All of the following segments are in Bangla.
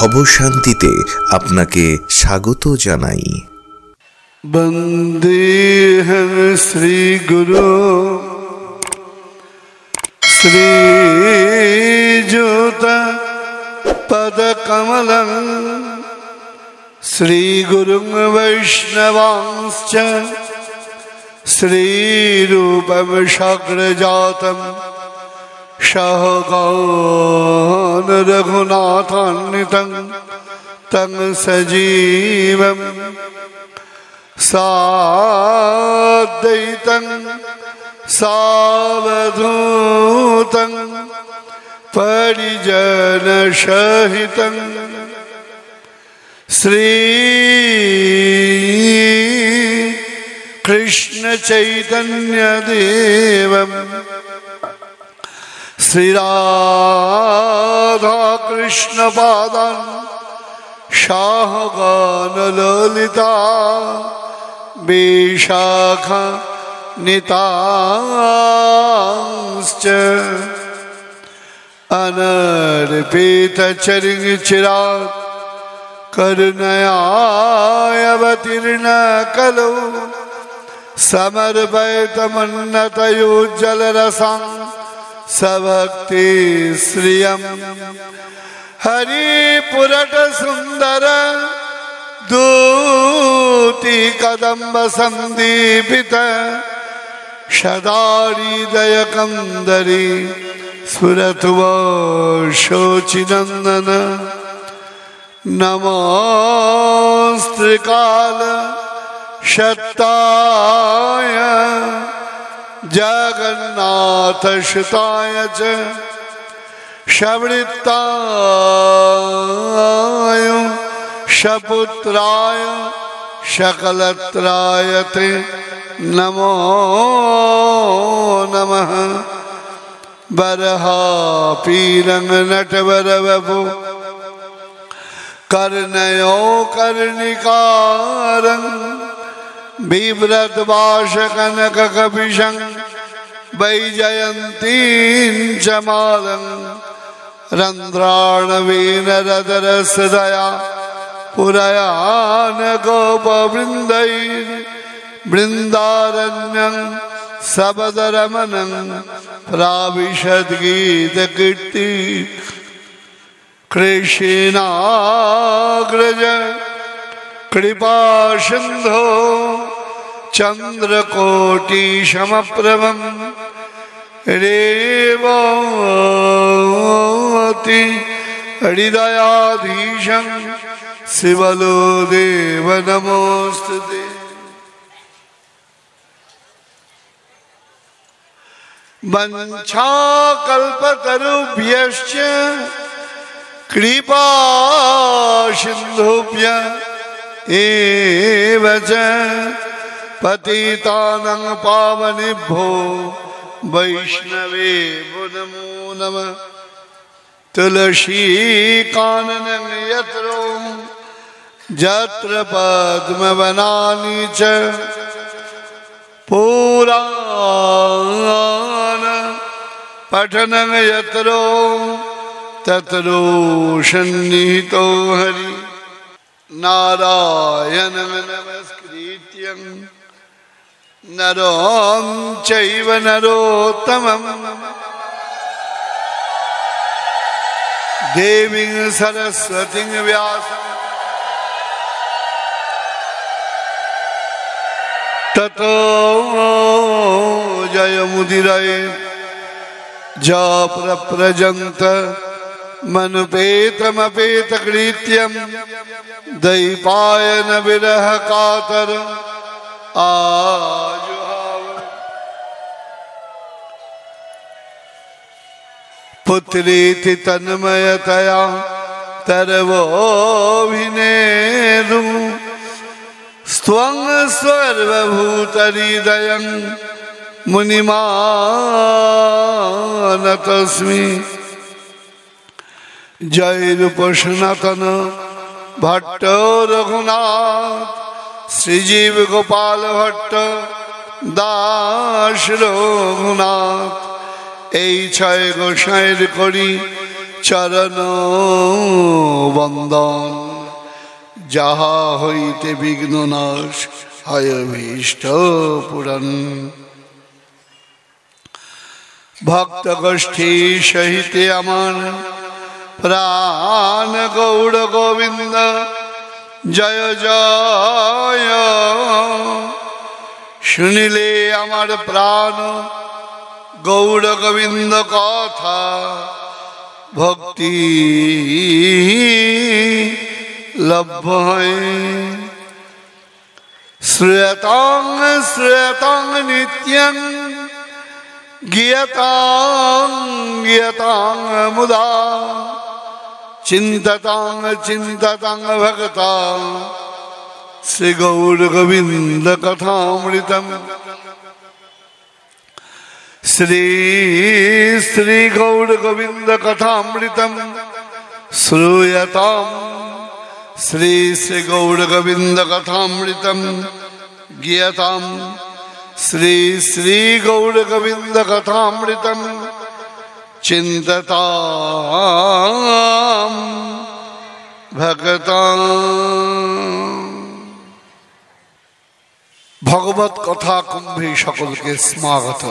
খবর শান্তিতে আপনাকে স্বাগত জানাই। বন্দেহং শ্রী গুরু শ্রীযুত পদকমলং শ্রীগুরুং বৈষ্ণবাংশ্চ শ্রীরূপং সাগ্রজাতং সহগণ রঘুনাথান্বিতং তং সজীবং সাদ্বৈতং সাবধূতং পরিজনসহিতং শ্রী কৃষ্ণ চৈতন্য দেবম শ্রী রাধা কৃষ্ণ পাদান সহগণ ললিতা বিশাখা নিতাংশ্চ অনর্পিত চরিচিরাৎ কरुणयावतीर्ण कलौ समर्पयतमन्नतयोज्जलरसं सभक्ति श्रियं हरिपुरट सुंदर दूती कदम्ब संदीपित सदाहृदय कंदरी स्फुरतु शोचिनंदन नमोऽस्त्रिकाल शताय जगन्नाथ सुताय च शवृत्ताय शपुत्राय शकलत्राय ते नमो नमः बरहापीरं नटवरवपु कर्णयो कर्णिकारं बिभ्रद्भाषकनककपिशं वैजयन्तीं च मालं रन्ध्राणवीनरदरसदया पुरयान गोपवृन्दैर्वृन्दारण्यं सबदरमणं प्राविशद्गीतकीर्ति कृष्णाग्रज कृपा सिंधो चंद्रकोटि समप्रभं रेवती हृदयाधीशं शिवलो देव नमोस्तुते। वंशाकल्पतरुभ्यश्च कृपा सिंधुभ्य एव च पतितानं पावनेभ्यो वैष्णवेभ्यो नमो नमः। तुलसी काननं यत्र पद्मवनानि च पुराण पठनं यत्र तत्रो सन्निहितो हरि नारायणं नमस्कृत्यं नरं चैव नरोत्तमं देवीं सरस्वतीं व्यासं ततो जयमुदीरये जप्रव्रजन्त मनुपेतमपेतकृत्यं दैपायन विरह कातर आजुहाव पुत्रेति तन्मयतया तरवोऽभिनेदुः स्त्वं सर्वभूतहृदयं मुनिमानतोऽस्मि। जय रूप सनातन भट्ट रघुनाथ श्रीजीव गोपाल भट्ट दास रघुनाथ এই ছয় গোসাইয়ের করি চরণ বন্দন, যাহা হইতে বিঘ্ন নাশ হয় অভীষ্ট পূরণ। ভক্ত গোষ্ঠী সহিতে আমার প্রাণ গৌর গোবিন্দ, জয় জয়। শুনিলে আমার প্রাণ গৌর গোবিন্দ কথা, ভক্তি লভ্য হয়। শ্রূয়তাং শ্রূয়তাং নিত্যং, গীয়তাং গীয়তাং মুদা, চিন্ততাং চিন্ততাং ভক্তাং, শ্রী গৌর গোবিন্দ কথামৃতম। শ্রী শ্রী গৌর গোবিন্দ কথামৃতম শ্রূয়তাম। শ্রী শ্রী গৌর গোবিন্দ কথামৃতম গীয়তাম। শ্রী শ্রী গৌর গোবিন্দ কথামৃতম চিন্ততাম ভক্তাং। ভগবত কথা কুম্ভে সকলকে স্বাগত।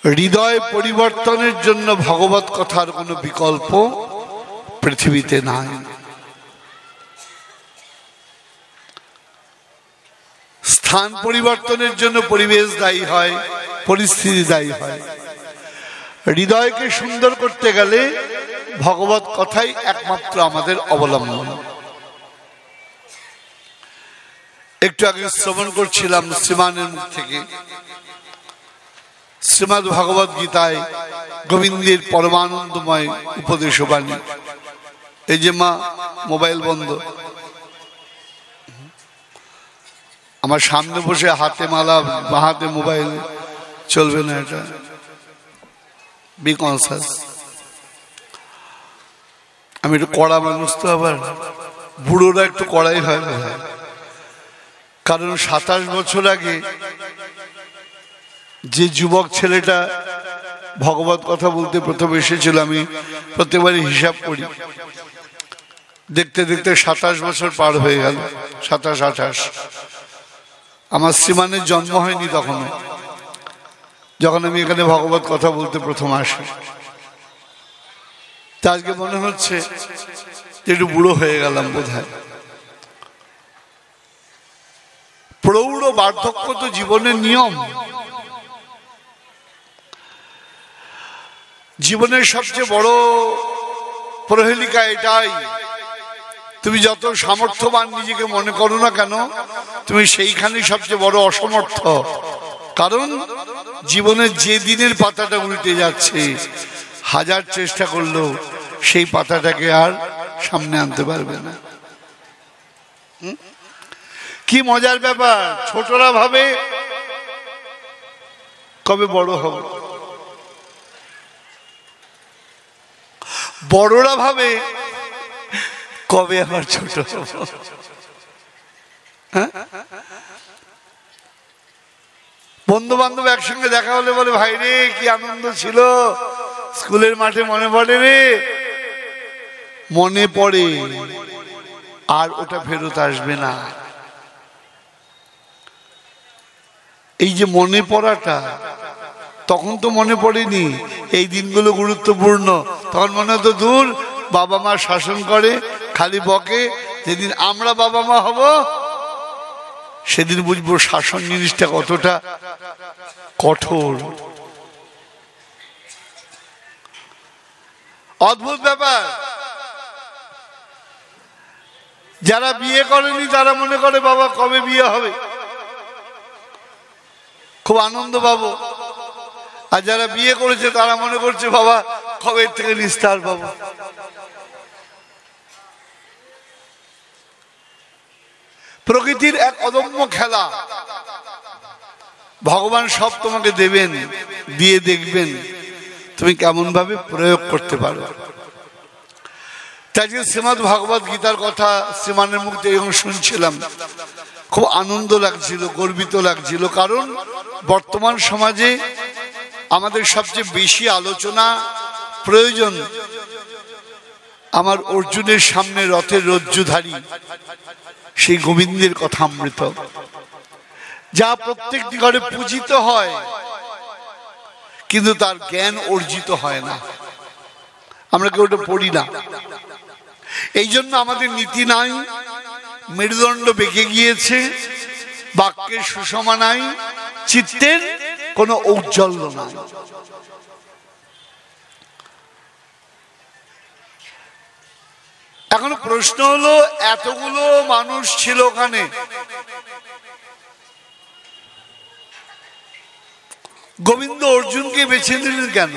হৃদয় পরিবর্তনের জন্য ভগবত কথার কোনো বিকল্প পৃথিবীতে নাই। স্থান পরিবর্তনের জন্য পরিবেশ দায়ী হয়, পরিস্থিতি দায়ী হয়। হৃদয়কে সুন্দর করতে গেলে ভগবত কথাই একমাত্র আমাদের অবলম্বন। একটু আগে শ্রবণ করছিলাম শ্রীমানের মুখ থেকে শ্রীমদ্ ভগবত গীতায় গোবিন্দের পরমানন্দময় উপদেশ বাণী। এই যে মা মোবাইল বন্ধ, আমার সামনে বসে হাতে মালা বা হাতে মোবাইল চলবে না, এটা বি কনসাস। আমি একটু কড়া মানুষ তো, আবার বুড়োরা একটু কড়াই হয়, কারণ 27 বছর আগে যে যুবক ছেলেটা ভগবত কথা বলতে প্রথম এসেছিল, আমি প্রত্যেকবারই হিসাব করি, দেখতে দেখতে 27 বছর পার হয়ে গেল। 27-28। আমার শ্রীমানের জন্ম হয়নি তখনও, যখন আমি এখানে ভগবত কথা বলতে প্রথম আসি। তা আজকে মনে হচ্ছে যে একটু বুড়ো হয়ে গেলাম বোধহয়। প্রৌঢ় বার্ধক্য তো জীবনের নিয়ম। জীবনের সবচেয়ে বড় প্রহেলিকা এটাই, তুমি যত সামর্থ্যবান নিজেকে মনে করো না কেন, তুমি সেইখানেই সবচেয়ে বড় অসমর্থ। কারণ জীবনের যে দিনের পাতাটা উল্টে যাচ্ছে, হাজার চেষ্টা করলেও সেই পাতাটাকে আর সামনে আনতে পারবে না। কি মজার ব্যাপার! ছোটরা ভাবে কবে বড় হব, বড়রা ভাবে কবে আবার ছোট হব। বন্ধু বান্ধব একসঙ্গে দেখা হলে বলে, ভাই রে কি আনন্দ ছিল স্কুলের মাঠে, মনে পড়ে রে? মনে পড়ে, আর ওটা ফেরত আসবে না। এই যে মনে পড়াটা, তখন তো মনে পড়েনি এই দিনগুলো গুরুত্বপূর্ণ। তখন মনে হতো দূর, বাবা মা শাসন করে, খালি বকে। যেদিন আমরা বাবা মা হব সেদিন বুঝবো শাসন জিনিসটা কতটা কঠোর। অদ্ভুত ব্যাপার। যারা বিয়ে করেনি তারা মনে করে বাবা কবে বিয়ে হবে, খুব আনন্দ পাবো। আর যারা বিয়ে করেছে তারা মনে করছে বাবা কবে থেকে নিস্তার পাবো। প্রকৃতির এক অদম্য খেলা। ভগবান সব তোমাকে দেবেন, দিয়ে দেখবেন তুমি কেমন ভাবে প্রয়োগ করতে পারো। তাই যে শ্রীমদ্ ভগবত গীতার কথা শ্রীমানের মুখ থেকে শুনছিলাম, খুব আনন্দ লাগছিল, গর্বিত লাগছিল। কারণ বর্তমান সমাজে আমাদের সবচেয়ে বেশি আলোচনা প্রয়োজন আমার অর্জুনের সামনে রথের রজ্জুধারী সেই গোবিন্দের কথা অমৃত, যা প্রত্যেকটি ঘরে পূজিত হয় কিন্তু তার জ্ঞান অর্জিত হয় না, আমরা কেউ ওটা পড়ি না। এই জন্য আমাদের নীতি নাই, মেরুদণ্ড বেঁকে গিয়েছে, বাক্যের সুষমা নাই, চিত্তের কোনো ঔজ্জ্বল্য নাই। এখন প্রশ্ন হলো, এতগুলো মানুষ ছিল ওখানে, গোবিন্দ অর্জুনকে বেছে নিলেন কেন?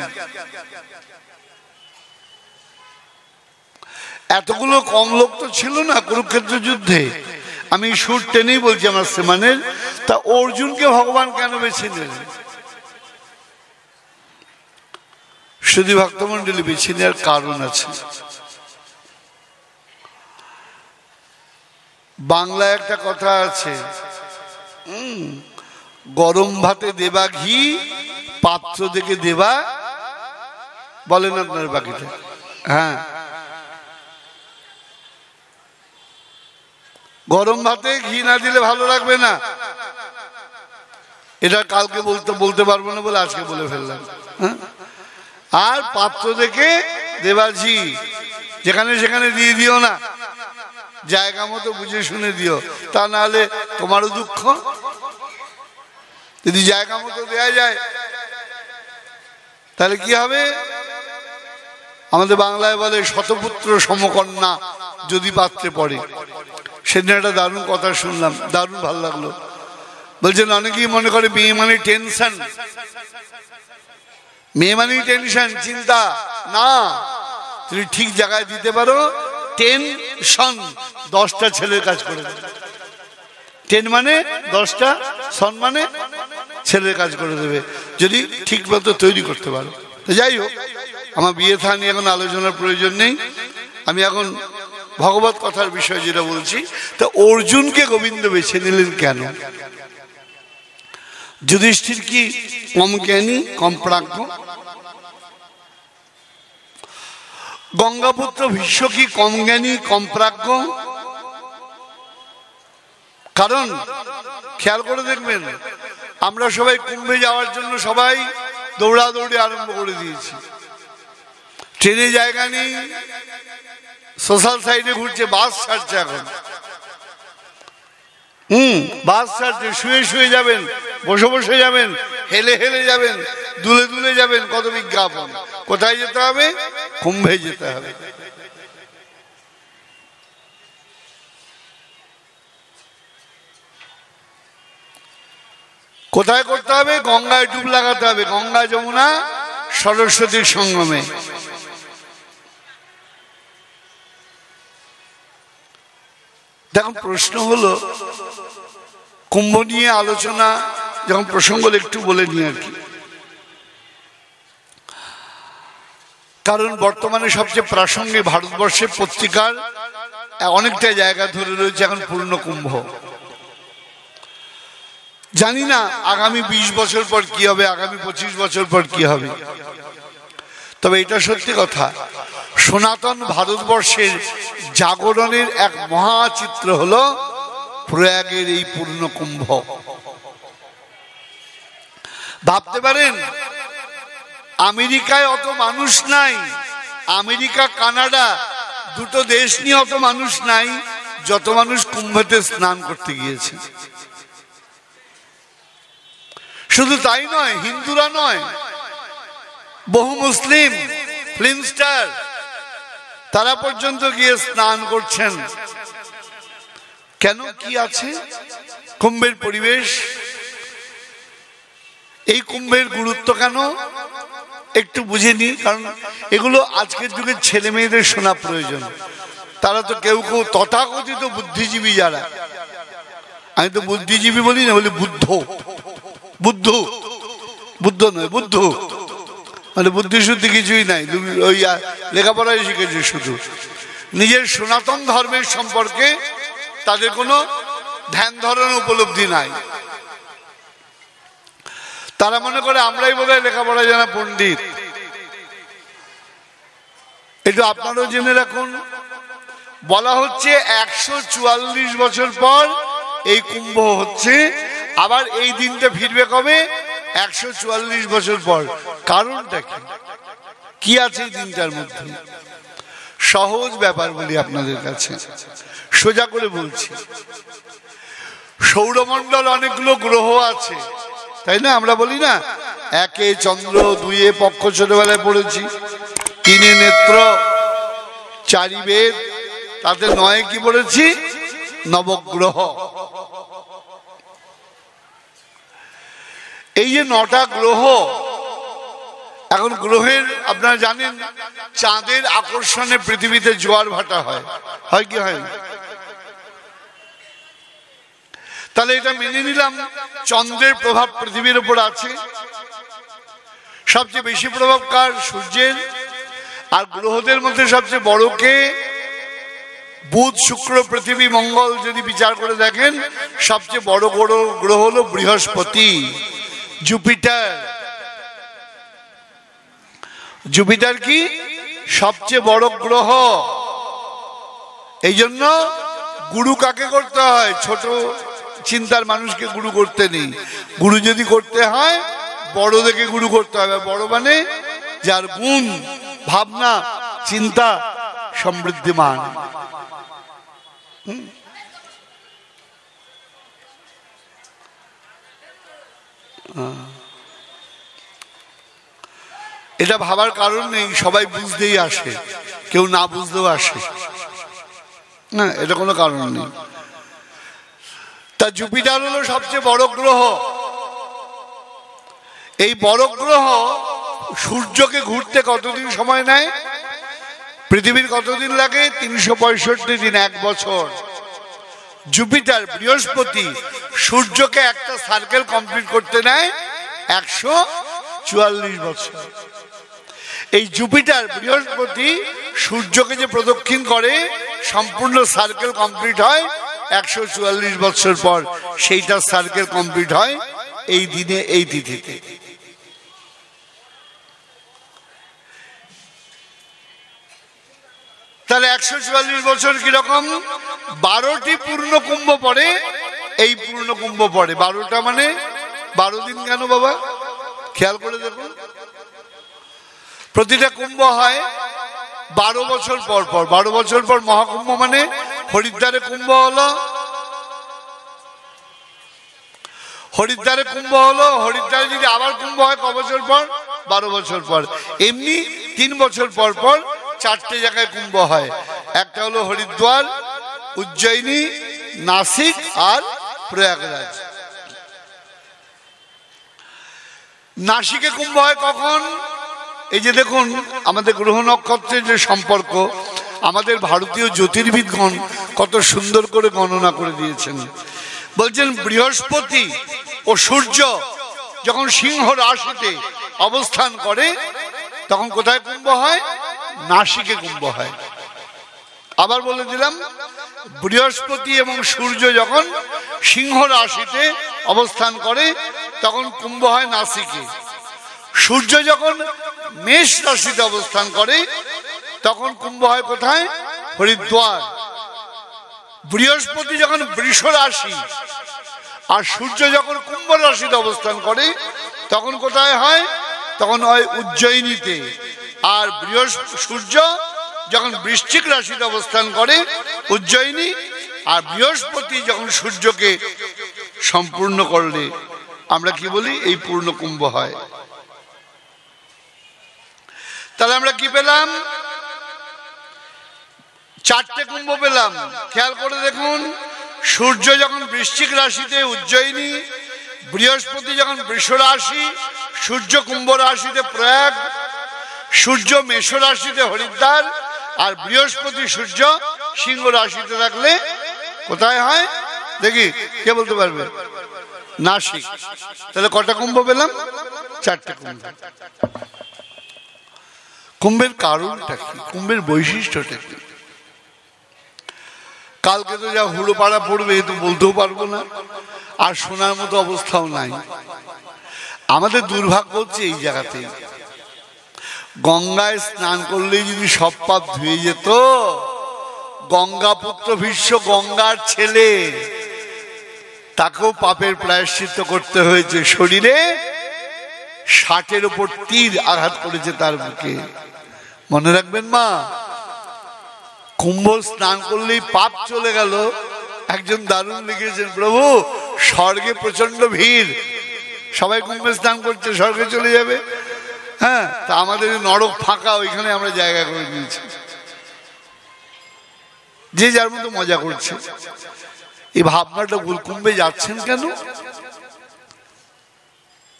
এতগুলো কম লোক তো ছিল না কুরুক্ষেত্র যুদ্ধে। আমি সুর টেনেই বলছি আমার শ্রীমানের, তা অর্জুনকে ভগবান কেন বেছে নিলেন? শুধু ভক্তমন্ডলী বেছে নেওয়ার কারণ আছে। বাংলায় একটা কথা আছে, গরম ভাতে দেবা ঘি, পাত্র দেখে দেবা, বলেন আপনার বাকিটা? হ্যাঁ, গরম ভাতে ঘি না দিলে ভালো লাগবে না। এটা কালকে বলতে পারবো না বলে আজকে বলে ফেললাম। আর পাত্র দেখে দেবা ঘি, যেখানে সেখানে দিয়ে দিও না, জায়গা মতো বুঝে শুনে দিও, তা নাহলে তোমারও দুঃখ। যদি জায়গা মতো দেয়া যায় তাহলে কি হবে? আমাদের বাংলায় বলে শতপুত্র সমকন্যা যদি পাত্রে পড়ে। সেদিন একটা দারুণ কথা শুনলাম, দারুণ ভালো লাগলো। বলছেন অনেকেই মনে করে মেয়ে মানে টেনশন, মেয়ে মানে টেনশন, চিন্তা না। তুমি ঠিক জায়গায় দিতে পারো, টেনশন 10টা ছেলের কাজ করে দেবে। টেন মানে 10টা, সন মানে ছেলের কাজ করে দেবে, যদি ঠিক মতো তৈরি করতে পারো। যাই হোক, আমার বিয়ে থা নিয়ে এখন আলোচনার প্রয়োজন নেই। আমি এখন ভগবত কথার বিষয় যেটা বলছি, তা অর্জুনকে গোবিন্দ বেছে নিলেন কেন? যুধিষ্ঠির কি কম জ্ঞানী, কম প্রাজ্ঞ? গঙ্গাপুত্র ভীষ্ম কি কম জ্ঞানী, কম প্রাজ্ঞ? কারণ খেয়াল করে দেখবেন, আমরা সবাই কুম্ভে যাওয়ার জন্য সবাই দৌড়াদৌড়ি আরম্ভ করে দিয়েছি। ট্রেনে জায়গা নেই, সোশ্যাল সাইডে ঘুরছে, বাস ছাড়ছে এখন। বাস ছাড়ছে, শুয়ে শুয়ে যাবেন, বসে বসে যাবেন, হেলে হেলে যাবেন, দুলে দুলে যাবেন, কত বিজ্ঞাপন। কোথায় যেতে হবে? কুম্ভে যেতে হবে। কোথায় করতে হবে? গঙ্গায় ডুব লাগাতে হবে, গঙ্গা যমুনা সরস্বতীর সঙ্গমে। দেখুন, প্রশ্ন হলো, কুম্ভ নিয়ে আলোচনা যখন প্রসঙ্গ একটু বলে নিই আর কি। কারণ বর্তমানে সবচেয়ে প্রাসঙ্গিক ভারতবর্ষের পত্রিকার অনেকটা জায়গা ধরে রয়েছে এখন পূর্ণ কুম্ভ। জানি না আগামী 20 বছর পর কি হবে, আগামী 25 বছর পর কি হবে। তবে এটা সত্যি কথা, সনাতন ভারতবর্ষের জাগরণের এক মহাচিত্র হলো প্রয়াগের এই পূর্ণ কুম্ভ। ভাবতে পারেন, আমেরিকায় অত মানুষ নাই, আমেরিকা কানাডা দুটো দেশ নিয়ে অত মানুষ নাই যত মানুষ কুম্ভেতে স্নান করতে গিয়েছে। শুধু তাই নয়, হিন্দুরা নয়, বহু মুসলিম ফিল্ম স্টার তারা পর্যন্ত গিয়ে স্নান করছেন। কেন? কি আছে কুম্ভের পরিবেশ? এই কুম্ভের গুরুত্ব কেন একটু বুঝে নি। কারণ এগুলো আজকের যুগের ছেলে মেয়েদের শোনা প্রয়োজন। তারা তো কেউ কেউ তথাকথিত বুদ্ধিজীবী, যারা, আমি তো বুদ্ধিজীবী বলি না, বলি বুদ্ধ। বুদ্ধ বুদ্ধ নয়, বুদ্ধ মানে বুদ্ধি শুদ্ধি কিছুই নাই, ওই লেখাপড়াই শিখেছে শুধু। নিজের সনাতন ধর্মের সম্পর্কে তাদের কোনো ধ্যান ধারণা উপলব্ধি নাই। তারা মনে করে আমরাই বোধহয় লেখাপড়া জানা পণ্ডিত। একটু আপনারাও জেনে রাখুন, বলা হচ্ছে 144 বছর পর এই কুম্ভ হচ্ছে, আবার এই দিনটা ফিরবে কবে? 144 বছর পর। কারণটা কি আছে এই দিনটার মধ্যে? সহজ ব্যাপার বলি আপনাদের কাছে, সোজা করে বলছি। সৌরমণ্ডল অনেকগুলো গ্রহ আছে, তাই না? আমরা বলি না, একে চন্দ্র, দুইয়ে পক্ষ, ছোটবেলায় পড়েছি, তিনে নেত্র, চারি বেদ, তাতে নয় কি পড়েছি? নবগ্রহ। এই যে 9টা গ্রহ, এখন গ্রহের আপনারা জানেন চাঁদের আকর্ষণে পৃথিবীতে জোয়ার ভাটা হয়, হয় কি হয় না? তাহলে এটা মেনে নিলাম চন্দ্রের প্রভাব পৃথিবীর উপর আছে। সবচেয়ে বেশি প্রভাব কার? সূর্যের। আর গ্রহদের মধ্যে সবচেয়ে বড় কে? বুধ, শুক্র, পৃথিবী, মঙ্গল। যদি বিচার করে দেখেন সবচেয়ে বড় গ্রহ হলো বৃহস্পতি, জুপিটার। জুপিটার কি সবচেয়ে বড় গ্রহ। এই জন্য গুরু কাকে করতে হয়? ছোট চিন্তার মানুষকে গুরু করতে নেই। গুরু যদি করতে হয় বড় দেখে গুরু করতে হবে। বড় মানে যার গুণ, ভাবনা, চিন্তা সমৃদ্ধিমান। এটা ভাবার কারণ নেই, সবাই বুঝতেই আসে, কেউ না বুঝতেও আসে না, এটা কোনো কারণ নেই। তা জুপিটার হলো সবচেয়ে বড় গ্রহ। এই বড় গ্রহ সূর্যকে ঘুরতে কতদিন সময় নেয়? পৃথিবীর কতদিন লাগে? 365 দিন, 1 বছর। জুপিটার, বৃহস্পতি সূর্যকে একটা সার্কেল কমপ্লিট করতে নেয় 144 বছর। এই জুপিটার, বৃহস্পতি সূর্যকে যে প্রদক্ষিণ করে সম্পূর্ণ সার্কেল কমপ্লিট হয় 144 বছর পর। সেইটা সার্কেল কমপ্লিট হয় এই দিনে, এই তিথিতে। তাহলে 144 বছর কিরকম? 12টি পূর্ণ কুম্ভ পড়ে, এই পূর্ণ কুম্ভ পড়ে। 12টা মানে 12 দিন। কেন বাবা? খেয়াল করে দেখুন, প্রতিটা কুম্ভ হয় 12 বছর পর পর। 12 বছর পর মহাকুম্ভ, মানে হরিদ্বারে কুম্ভ হলো। হরিদ্বারে কুম্ভ হলো, হরিদ্বারে যদি আবার কুম্ভ হয় ক বছর পর? 12 বছর পর। এমনি 3 বছর পর পর 4টে জায়গায় কুম্ভ হয়। একটা হলো হরিদ্বার, উজ্জয়িনী, নাসিক আর প্রয়াগরাজ। নাসিকে কুম্ভ হয় কখন? এই যে দেখুন আমাদের গ্রহ নক্ষত্রের যে সম্পর্ক, আমাদের ভারতীয় জ্যোতির্বিদগণ কত সুন্দর করে গণনা করে দিয়েছেন। বলছেন বৃহস্পতি ও সূর্য যখন সিংহ রাশিতে অবস্থান করে তখন কোথায় কুম্ভ হয়? নাসিকে কুম্ভ হয়। আবার বলে দিলাম, বৃহস্পতি এবং সূর্য যখন সিংহ রাশিতে অবস্থান করে তখন কুম্ভ হয় নাসিকে। সূর্য যখন মেষ রাশিতে অবস্থান করে তখন কুম্ভ হয় কোথায়? হরিদ্বার। বৃহস্পতি যখন বৃষ রাশি আর সূর্য যখন কুম্ভ রাশিতে অবস্থান করে তখন কোথায় হয়? তখন হয় উজ্জয়িনীতে। আর সূর্য যখন বৃশ্চিক রাশিতে অবস্থান করে উজ্জয়িনী, আর বৃহস্পতি যখন সূর্যকে সম্পূর্ণ করলে আমরা কি বলি? এই পূর্ণ কুম্ভ হয়। তাহলে আমরা কি পেলাম? 4টে কুম্ভ পেলাম। খেয়াল করে দেখুন, সূর্য যখন বৃশ্চিক রাশিতে উজ্জয়িনী, বৃহস্পতি যখন বৃষ রাশি, সূর্য কুম্ভ রাশিতে প্রয়াগ, সূর্য মেষ রাশিতে হরিদ্বার, আর বৃহস্পতি সূর্য সিংহ রাশিতে থাকলে কোথায় হয়? দেখি কে বলতে পারবে? নাসিক। তাহলে কটা কুম্ভ পেলাম? 4টে কুম্ভ। কুম্ভের কারণটা কি? কুম্ভের বৈশিষ্ট্যটা কি? কালকে তো যা হুড়ো পাড়া পড়বে তো বলতেও পারবো না, আর শোনার মতো অবস্থাও নাই। আমাদের দুর্ভাগ্য হচ্ছে এই জায়গাতে, গঙ্গায় স্নান করলেই যদি সব পাপ ধুয়ে যেত, গঙ্গাপুত্র ভীষ্ম গঙ্গার ছেলে, তাকেও পাপের প্রায়শ্চিত্ত করতে হয়েছে। শরীরে 60-এর উপর তীর আঘাত করেছে তার বুকে। মনে রাখবেন মা, কুম্ভ স্নান করলেই পাপ চলে গেল। একজন দারুণ লিখেছেন, প্রভু স্বর্গে প্রচন্ড ভিড়, সবাই কুম্ভে স্নান করছে, স্বর্গে চলে যাবে। হ্যাঁ, তা আমাদের নরক ফাঁকা, ওইখানে আমরা জায়গা করে নিয়েছি, যে যার মতো মজা করছে। এই ভাবনাটা ভুল। কুম্ভে যাচ্ছেন কেন?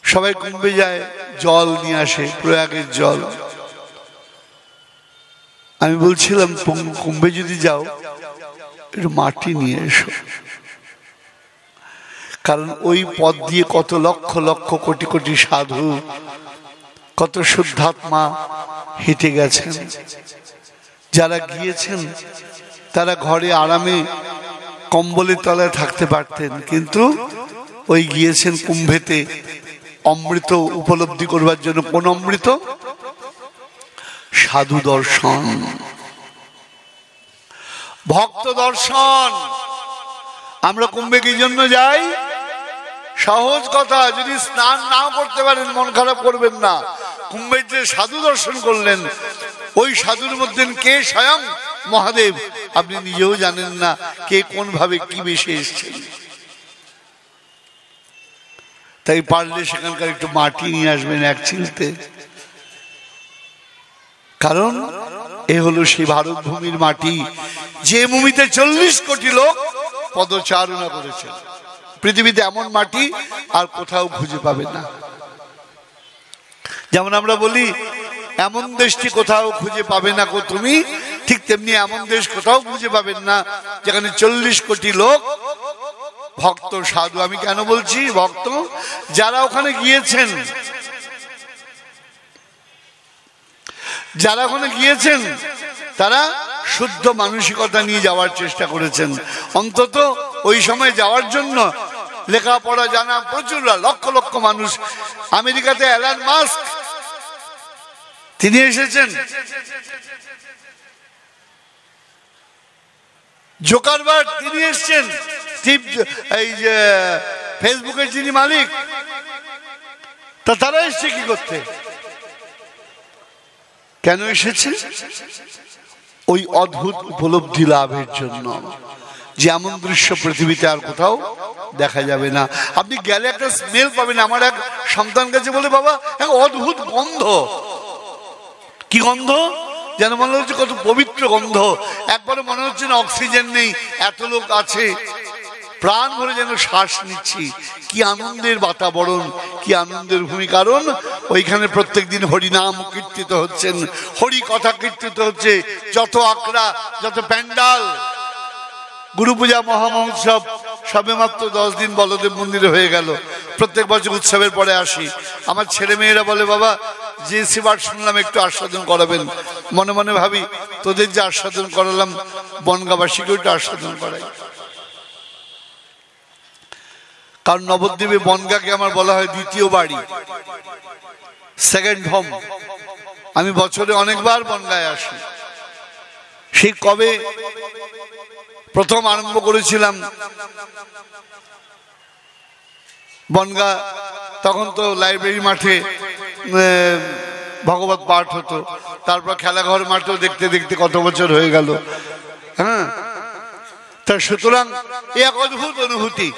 সবাই কুম্ভে যায় জল নিয়ে আসে, প্রয়াগের জল। আমি বলছিলাম কুম্ভে যদি যাও একটু মাটি নিয়ে এসো, কারণ ওই পথ দিয়ে কত লক্ষ লক্ষ কোটি কোটি সাধু, কত শুদ্ধাত্মা হেঁটে গেছেন। যারা গিয়েছেন তারা ঘরে আরামে কম্বলের তলায় থাকতে পারতেন, কিন্তু ওই গিয়েছেন কুম্ভেতে অমৃত উপলব্ধি করবার জন্য। কোন অমৃত? সাধু দর্শন, ভক্ত দর্শন। আমরা কুম্ভে কি জন্য যাই? সহজ কথা, যদি স্নান নাও করতে পারেন মন খারাপ করবেন না। কুম্ভের যে সাধু দর্শন করলেন, ওই সাধুর মধ্যে কে স্বয়ং মহাদেব আপনি নিজেও জানেন না, কে কোন ভাবে কি বেশি এসছে। তাই পারলে সেখানকার একটু মাটি নিয়ে আসবেন এক চিলতে, কারণ এ হলো সেই ভারত ভূমির মাটি, যে ভূমিতে 40 কোটি লোক পদচারণা করেছে। পৃথিবীতে এমন মাটি আর কোথাও খুঁজে পাবেন না। যেমন আমরা বলি এমন দেশটি কোথাও খুঁজে পাবে না গো তুমি, ঠিক তেমনি এমন দেশ কোথাও খুঁজে পাবেন না যেখানে 40 কোটি লোক ভক্ত সাধু। আমি কেন বলছি ভক্ত? যারা ওখানে গিয়েছেন, যারা ওখানে গিয়েছেন তারা শুদ্ধ মানসিকতা নিয়ে যাওয়ার চেষ্টা করেছেন। অন্তত ওই সময় যাওয়ার জন্য লেখাপড়া জানা প্রচুর লক্ষ লক্ষ মানুষ। আমেরিকাতে অ্যালান মাস্ক তিনি এসেছেন, জোকারবার্গ তিনি এসেছেন, এই যে ফেসবুকের যিনি মালিক, তা তারা এসছে কি করতে? কেন এসেছে? ওই অদ্ভুত উপলব্ধি লাভের জন্য, যে এমন দৃশ্য পৃথিবীতে আর কোথাও দেখা যাবে না। আপনি গেলে একটা স্মেল পাবেন। আমার এক সন্তান কাছে বলে, বাবা এক অদ্ভুত গন্ধ। কি গন্ধ? যেন মনে হচ্ছে কত পবিত্র গন্ধ। একবারে মনে হচ্ছে না অক্সিজেন নেই, এত লোক আছে, প্রাণ ভরে যেন শ্বাস নিচ্ছি। কি আনন্দের বাতাবরণ, কি আনন্দের ভূমি। কারণ ওইখানে প্রত্যেক দিন হরিনাম কীর্তিত হচ্ছেন, হরি কথা কীর্তিত হচ্ছে। যত আখড়া, যত প্যান্ডাল, গুরু পূজা মহামহোৎসব সবে মাত্র 10 দিন বলদেব মন্দিরে হয়ে গেল। প্রত্যেক বছর উৎসবের পরে আসি। আমার ছেলে মেয়েরা বলে, বাবা যে সেবার শুনলাম একটু আস্বাদন করাবেন। মনে মনে ভাবি, তোদের যে আস্বাদন করালাম বনগাঁবাসীকে একটু আস্বাদন করাই। কারণ নবদ্বীপে বনগাঁকে আমার বলা হয় দ্বিতীয় বাড়ি, সেকেন্ড হোম। আমি বছরে অনেকবার বনগাঁয় আসি। সেই কবে প্রথম আরম্ভ করেছিলাম বনগাঁ, তখন তো লাইব্রেরি মাঠে ভগবত পাঠ হতো, তারপর খেলাঘর মাঠেও দেখতে দেখতে কত বছর হয়ে গেল। হ্যাঁ, তা সুতরাং এক অদ্ভুত অনুভূতি।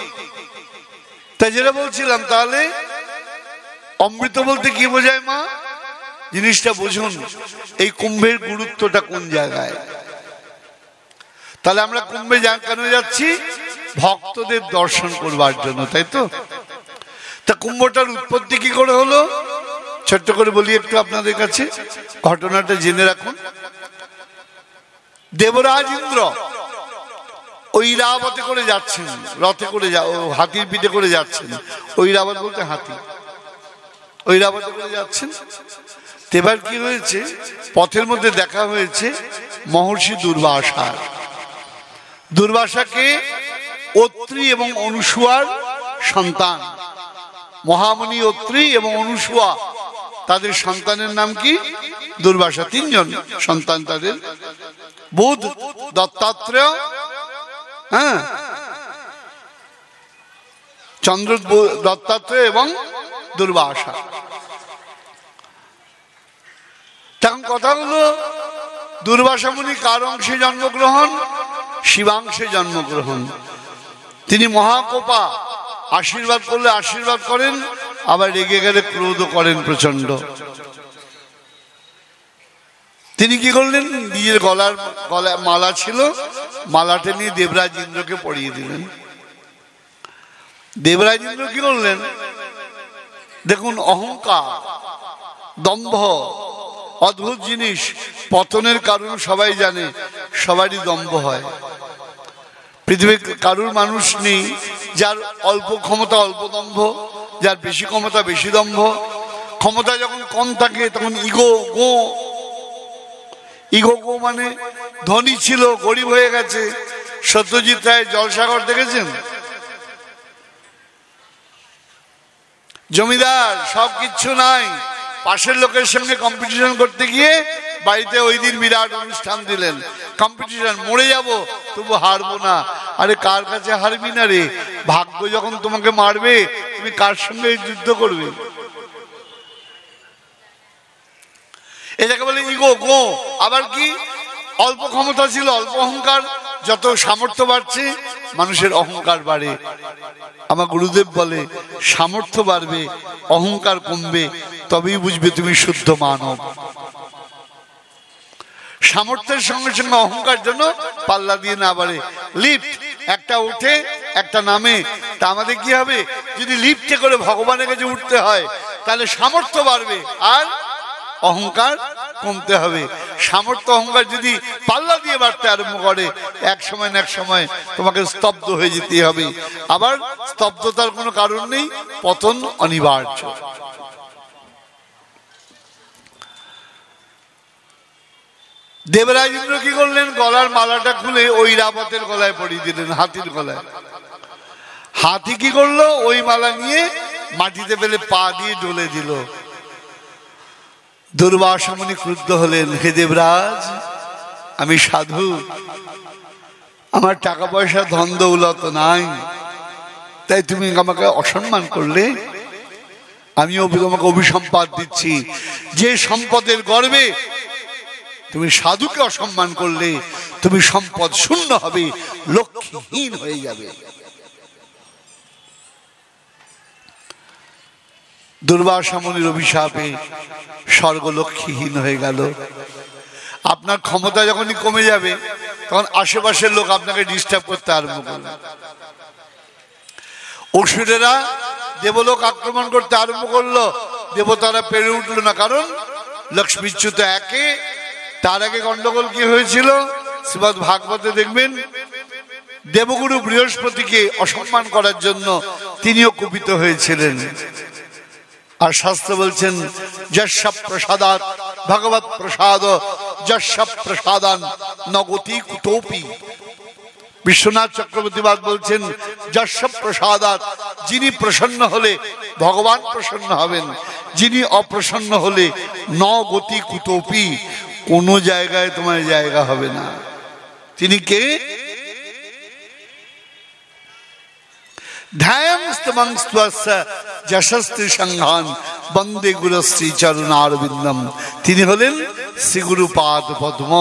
তাই যেটা বলছিলাম, তাহলে অমৃত বলতে কি বোঝায় মা? জিনিসটা বুঝুন, এই কুম্ভের গুরুত্বটা কোন জায়গায়। তাহলে আমরা কুম্ভে কেন যাচ্ছি? ভক্তদের দর্শন করবার জন্য, তাই তো? তা কুম্ভটার উৎপত্তি কি করে হলো ছোট্ট করে বলি একটু আপনাদের কাছে, ঘটনাটা জেনে রাখুন। দেবরাজ ইন্দ্র ঐরাবতে করে যাচ্ছেন, রথে করে হাতির পিঠে করে যাচ্ছেন। ঐরাবত বলতে হাতি। ঐরাবতে করে যাচ্ছেন। এবার কি হয়েছে, পথের মধ্যে দেখা হয়েছে মহর্ষি দুর্বাসা। দুর্বাসাকে, অত্রি এবং অনুসুয়ার সন্তান। মহামুনি অত্রি এবং অনুসুয়া, তাদের সন্তানের নাম কি? দুর্বাসা। তিনজন সন্তান তাদের, বুধ, দত্তাত্রেয়, হ্যাঁ, চন্দ্র, দত্তাত্রেয় এবং দুর্বাসা। তখন কথা হলো, দুর্বাসা মুনি কার অংশে জন্মগ্রহণ? শিবাংশে জন্মগ্রহণ। তিনি মহাকোপা, আশীর্বাদ করলে আশীর্বাদ করেন, আবার রেগে গেলে ক্রোধ করেন প্রচন্ড। তিনি কি করলেন? নিজের গলায় মালা ছিল, মালাটা নিয়ে দেবরাজ ইন্দ্রকে পরিয়ে দিলেন। দেবরাজ ইন্দ্র কি করলেন? দেখুন, অহংকার, দম্ভ, অদ্ভুত জিনিস। পতনের কারণ সবাই জানে, সবারই দম্ভ হয়। পৃথিবীর কারুর মানুষ নেই যার অল্প ক্ষমতা অল্প দম্ভ, যার বেশি ক্ষমতা বেশি দম্ভ। ক্ষমতা যখন কম থাকে তখন ইগো গো। ইগো গো মানে ধনী ছিল, গরিব হয়ে গেছে। সত্যজিৎ রায়ের জলসাগর দেখেছেন? জমিদার, সব কিচ্ছু নাই, পাশের লোকের সঙ্গে কম্পিটিশন করতে গিয়ে বাড়িতে ওই দিন বিরাট অনুষ্ঠান দিলেন। কম্পিটিশন, মরে যাব তবু হারবো না। আরে কার কাছে হারবি না রে? ভাগ্য যখন তোমাকে মারবে, তুমি কার সঙ্গে যুদ্ধ করবে? এটাকে বলে ইগো গো। আবার কি? অল্প ক্ষমতা ছিল, অল্প অহংকার। যত সামর্থ্য বাড়ছে মানুষের অহংকার বাড়ে। আমার গুরুদেব বলে, সামর্থ্য বাড়বে, অহংকার কমবে, তবেই বুঝবে তুমি শুদ্ধ মানব। সামর্থ্যের সঙ্গে সঙ্গে অহংকার জন্য পাল্লা দিয়ে না বাড়ে। লিফট, একটা উঠে একটা নামে। তা আমাদের কি হবে? যদি লিফটে করে ভগবানের কাছে উঠতে হয়, তাহলে সামর্থ্য বাড়বে আর অহংকার কমতে হবে। সামর্থ্য অহংকার যদি পাল্লা দিয়ে বাড়তে আরম্ভ করে, এক সময় না এক সময় তোমাকে স্তব্ধ হয়ে যেতে হবে। আবার স্তব্ধতার কোনো কারণ নেই, পতন অনিবার্য। দেবরাজ ইন্দ্র কি করলেন? গলার মালাটা খুলে ঐরাবতের গলায় পরিয়ে দিলেন, হাতির গলায়। হাতি কি করলো? ওই মালা নিয়ে মাটিতে ফেলে পা দিয়ে ডলে দিল। দুর্বাসা মুনি ক্রুদ্ধ হলেন, হে দেবরাজ, আমি সাধু, আমার টাকা পয়সা ধন দৌলত নাই, তাই তুমি আমাকে অসম্মান করলে? আমিও তোমাকে অভিসম্পাদ দিচ্ছি। যে সম্পদের গর্বে তুমি সাধুকে অসম্মান করলে, তুমি সম্পদ শূন্য হবে, লক্ষ্মীহীন হয়ে যাবে। দুর্বাসা মুনির অভিশাপে স্বর্গ লক্ষ্মীহীন হয়ে গেল। আপনার ক্ষমতা যখনই কমে যাবে, তখন আশেপাশের লোক আপনাকে ডিস্টার্ব করতে আরম্ভ করবে। অসুরেরা দেবলোক আক্রমণ করতে আরম্ভ করলো, দেবতারা পেরে উঠলো না, কারণ লক্ষ্মীচ্যুত একে। তার আগে গন্ডগোল কি হয়েছিল? শ্রীমদ্ ভাগবতে দেখবেন, দেবগুরু বৃহস্পতিকে অসম্মান করার জন্য তিনিও কুপিত হয়েছিলেন। আর শাস্ত্র বলছেন, যস্য প্রসাদাৎ ভগবৎ প্রসাদ যস্য প্রসাদান নগতি কুতোপি। বিশ্বনাথ চক্রবর্তীবাদ বলছেন, যস্য প্রসাদাৎ, যিনি প্রসন্ন হলে ভগবান প্রসন্ন হবেন, যিনি অপ্রসন্ন হলে ন গতি কুতোপি, কোনো জায়গায় তোমার জায়গা হবে না। তিনি কে? বন্দে গুরু শ্রী চরণারবিন্দম। তিনি হলেন শ্রী গুরু পাদ পদ্ম।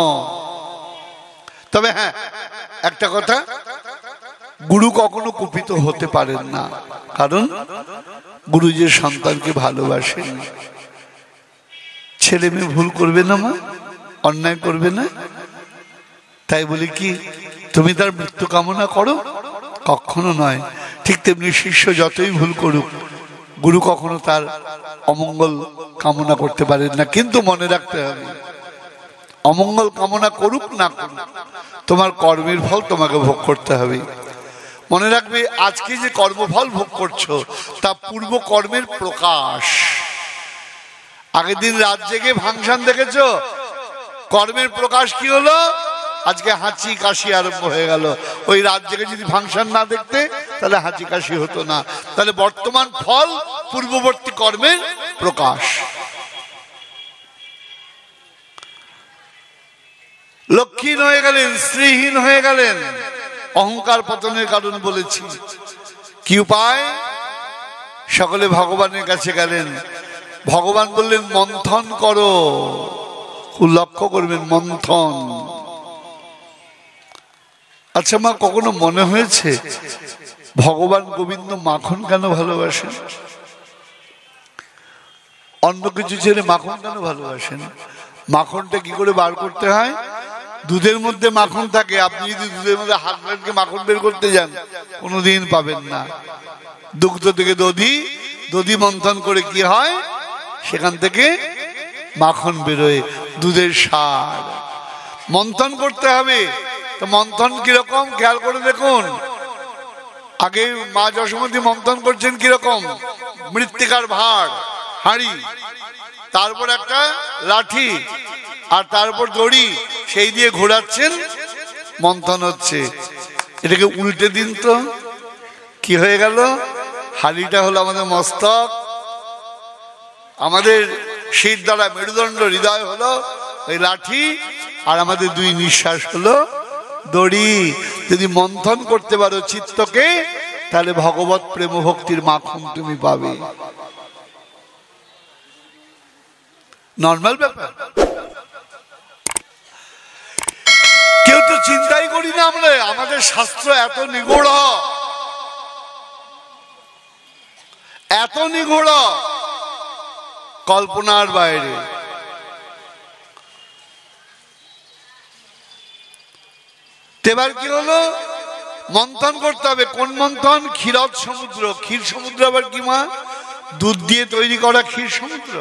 তবে হ্যাঁ, একটা কথা, গুরু কখনো কুপিত হতে পারেন না, কারণ গুরু যে সন্তানকে ভালোবাসেন। ছেলে মেয়ে ভুল করবে না, মা অন্যায় করবে না, তাই বলি কি তুমি তার মৃত্যু কামনা করো? কখনো নয়। ঠিক তেমনি শিষ্য যতই ভুল করুক, গুরু কখনো তার অমঙ্গল কামনা করতে পারেন না। কিন্তু মনে রাখতে হবে, অমঙ্গল কামনা করুক না করুক, তোমার কর্মের ফল তোমাকে ভোগ করতে হবে। মনে রাখবে, আজকে যে কর্মফল ভোগ করছো তা পূর্ব কর্মের প্রকাশ। আগের দিন রাত জেগে ফাংশন দেখেছো, কর্মের প্রকাশ কি হলো? আজকে হাঁচি কাশি আরম্ভ হয়ে গেল। ওই রাত জেগে যদি ফাংশন না দেখতে, তাহলে হাঁচি কাশি হতো না। তাহলে বর্তমান ফল পূর্ববর্তী কর্মের প্রকাশ। লক্ষ্মীহীন হয়ে গেলেন, স্ত্রীহীন হয়ে গেলেন, অহংকার পতনের কারণ বলেছি। কি উপায়? সকলে ভগবানের কাছে গেলেন। ভগবান বললেন মন্থন করো। খুব লক্ষ্য করবেন, মন্থন। আচ্ছা মা, কখনো মনে হয়েছে ভগবান গোবিন্দ মাখন কেন ভালোবাসেন? অন্য কিছু ছেড়ে মাখন কেন ভালোবাসেন? মাখনটা কি করে বার করতে হয়? দুধের মধ্যে মাখন থাকে। আপনি যদি দুধের মধ্যে হাত রেখে মাখন বের করতে যান, কোনোদিন পাবেন না। দুগ্ধ থেকে দধি, দধি মন্থন করে কি হয়? সেখান থেকে মাখন বেরোয়, দুধের সার। মন্থন করতে হবে। তো মন্থন কিরকম খেয়াল করে দেখুন। আগে মা যশোমতী মন্থন করছেন কিরকম? মৃত্তিকার ভাঁড়, হাঁড়ি, তারপর একটা লাঠি, আর তারপর দড়ি, সেই দিয়ে ঘোরাচ্ছেন, মন্থন হচ্ছে। এটাকে উল্টে দিন তো, কি হয়ে গেল? হাঁড়িটা হলো আমাদের মস্তক, আমাদের শির দ্বারা মেরুদণ্ড, হৃদয় হলো ওই লাঠি, আর আমাদের দুই নিঃশ্বাস হলো দড়ি। যদি মন্থন করতে পারো চিত্তকে, তাহলে ভগবত প্রেম ভক্তির মাখন তুমি পাবে। নর্মাল ব্যাপার। কেউ তো চিন্তাই করি না আমরা। আমাদের শাস্ত্র এত নিগূঢ়, এত নিগূঢ়, কল্পনার বাইরে। এবার কি হলো? মন্থন করতে হবে। কোন মন্থন? ক্ষীরদ সমুদ্র। ক্ষীর সমুদ্র আবার কি মা? দুধ দিয়ে তৈরি করা ক্ষীর সমুদ্র।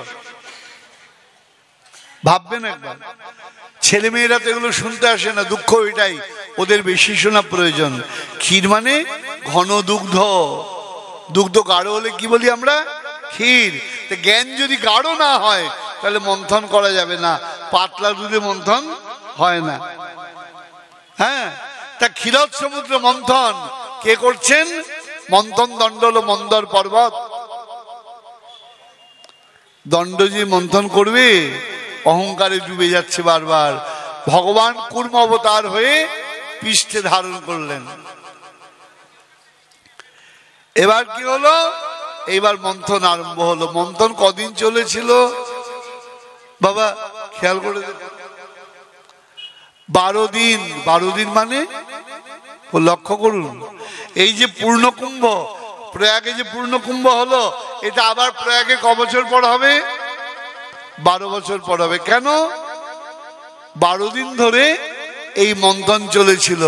ভাববেন একবার। ছেলে মেয়েরা তো এগুলো শুনতে আসে না, দুঃখ এটাই, ওদের বেশি শোনা প্রয়োজন। ক্ষীর মানে ঘন দুগ্ধ। দুগ্ধ গাঢ় হলে কি বলি আমরা? ক্ষীর। জ্ঞান যদি গাঢ় না হয় তাহলে মন্থন করা যাবে না। পাতলা দুধে মন্থন হয় না। হ্যাঁ, তা ক্ষীরদ সমুদ্র মন্থন কে করছেন? মন্থন দণ্ড হলো মন্দর পর্বত। দণ্ড যে মন্থন করবে, অহংকারে ডুবে যাচ্ছে বারবার। ভগবান কূর্ম অবতার হয়ে পৃষ্ঠে ধারণ করলেন। এবার কি হলো? এইবার মন্থন আরম্ভ হলো। মন্থন কদিন চলেছিল বাবা? খেয়াল করে দেখুন। 12 দিন। 12 দিন মানে লক্ষ্য করুন। এই যে পূর্ণকুম্ভ, প্রয়াগে যে পূর্ণকুম্ভ হলো, এটা আবার প্রয়াগে ক বছর পর হবে? 12 বছর পর হবে। কেন? 12 দিন ধরে এই মন্থন চলেছিল।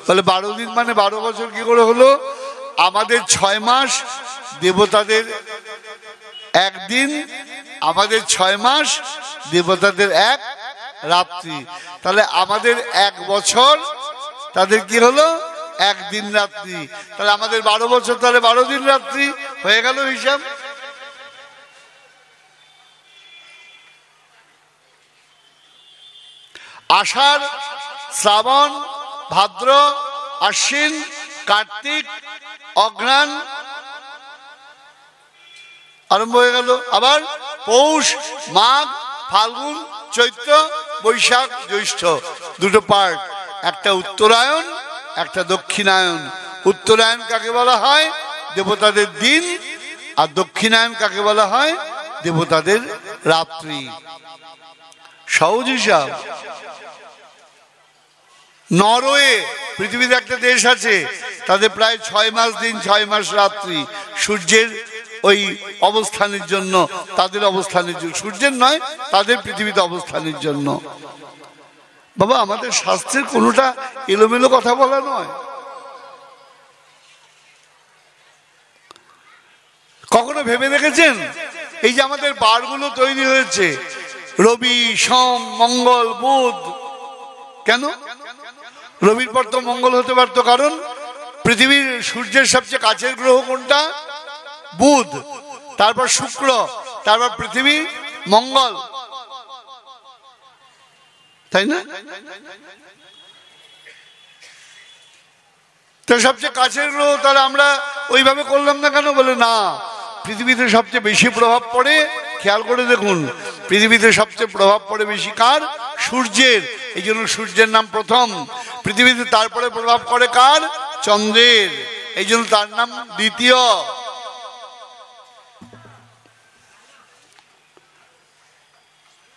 তাহলে 12 দিন মানে 12 বছর কি করে হলো? আমাদের 6 মাস, দেবতাদের একদিন। আমাদের 6 মাস, দেবতাদের এক রাত্রি। তাহলে আমাদের 1 বছর, তাদের কি হলো? 1 দিন রাত্রি। তাহলে আমাদের 12 বছর, তাহলে 12 দিন রাত্রি হয়ে গেল হিসাব। আষাঢ়, শ্রাবণ, ভাদ্র, আশ্বিন, কার্তিক, অঘ্রাণ আরম্ভ হয়ে গেল। আবার পৌষ, মাঘ, ফাল্গুন, চৈত্র, বৈশাখ, জ্যৈষ্ঠ, দুটো পার্ট। একটা উত্তরায়ণ, একটা দক্ষিণায়ন। উত্তরায়ণ কাকে বলা হয়? দেবতাদের দিন। আর দক্ষিণায়ন কাকে বলা হয়? দেবতাদের রাত্রি। সহজ হিসাব। নরওয়ে পৃথিবীতে একটা দেশ আছে, তাদের প্রায় 6 মাস দিন, 6 মাস রাত্রি। সূর্যের ওই অবস্থানের জন্য, তাদের অবস্থানের জন্য, সূর্যের নয়, তাদের পৃথিবীতে অবস্থানের জন্য। বাবা, আমাদের শাস্ত্রের কোনোটা এলোমেলো কথা বলা নয়। কখনো ভেবে দেখেছেন এই যে আমাদের বারগুলো তৈরি হয়েছে, রবি, সোম, মঙ্গল, বুধ, কেন? রবির পর তো মঙ্গল হতে পারতো, কারণ পৃথিবীর সূর্যের সবচেয়ে কাছের গ্রহ কোনটা? বুধ, তারপর শুক্র, তারপর পৃথিবী, মঙ্গল, তাই না? তো সবচেয়ে কাছের গ্রহ, তাহলে আমরা ওইভাবে করলাম না কেন? বলে না, পৃথিবীতে সবচেয়ে বেশি প্রভাব পড়ে, খেয়াল করে দেখুন, পৃথিবীতে সবচেয়ে প্রভাব পড়ে বেশি কার? সূর্যের। এই জন্য সূর্যের নাম প্রথম পৃথিবীতে। তারপরে প্রভাব পড়ে কার? চন্দ্রের। এই জন্য তার নাম দ্বিতীয়।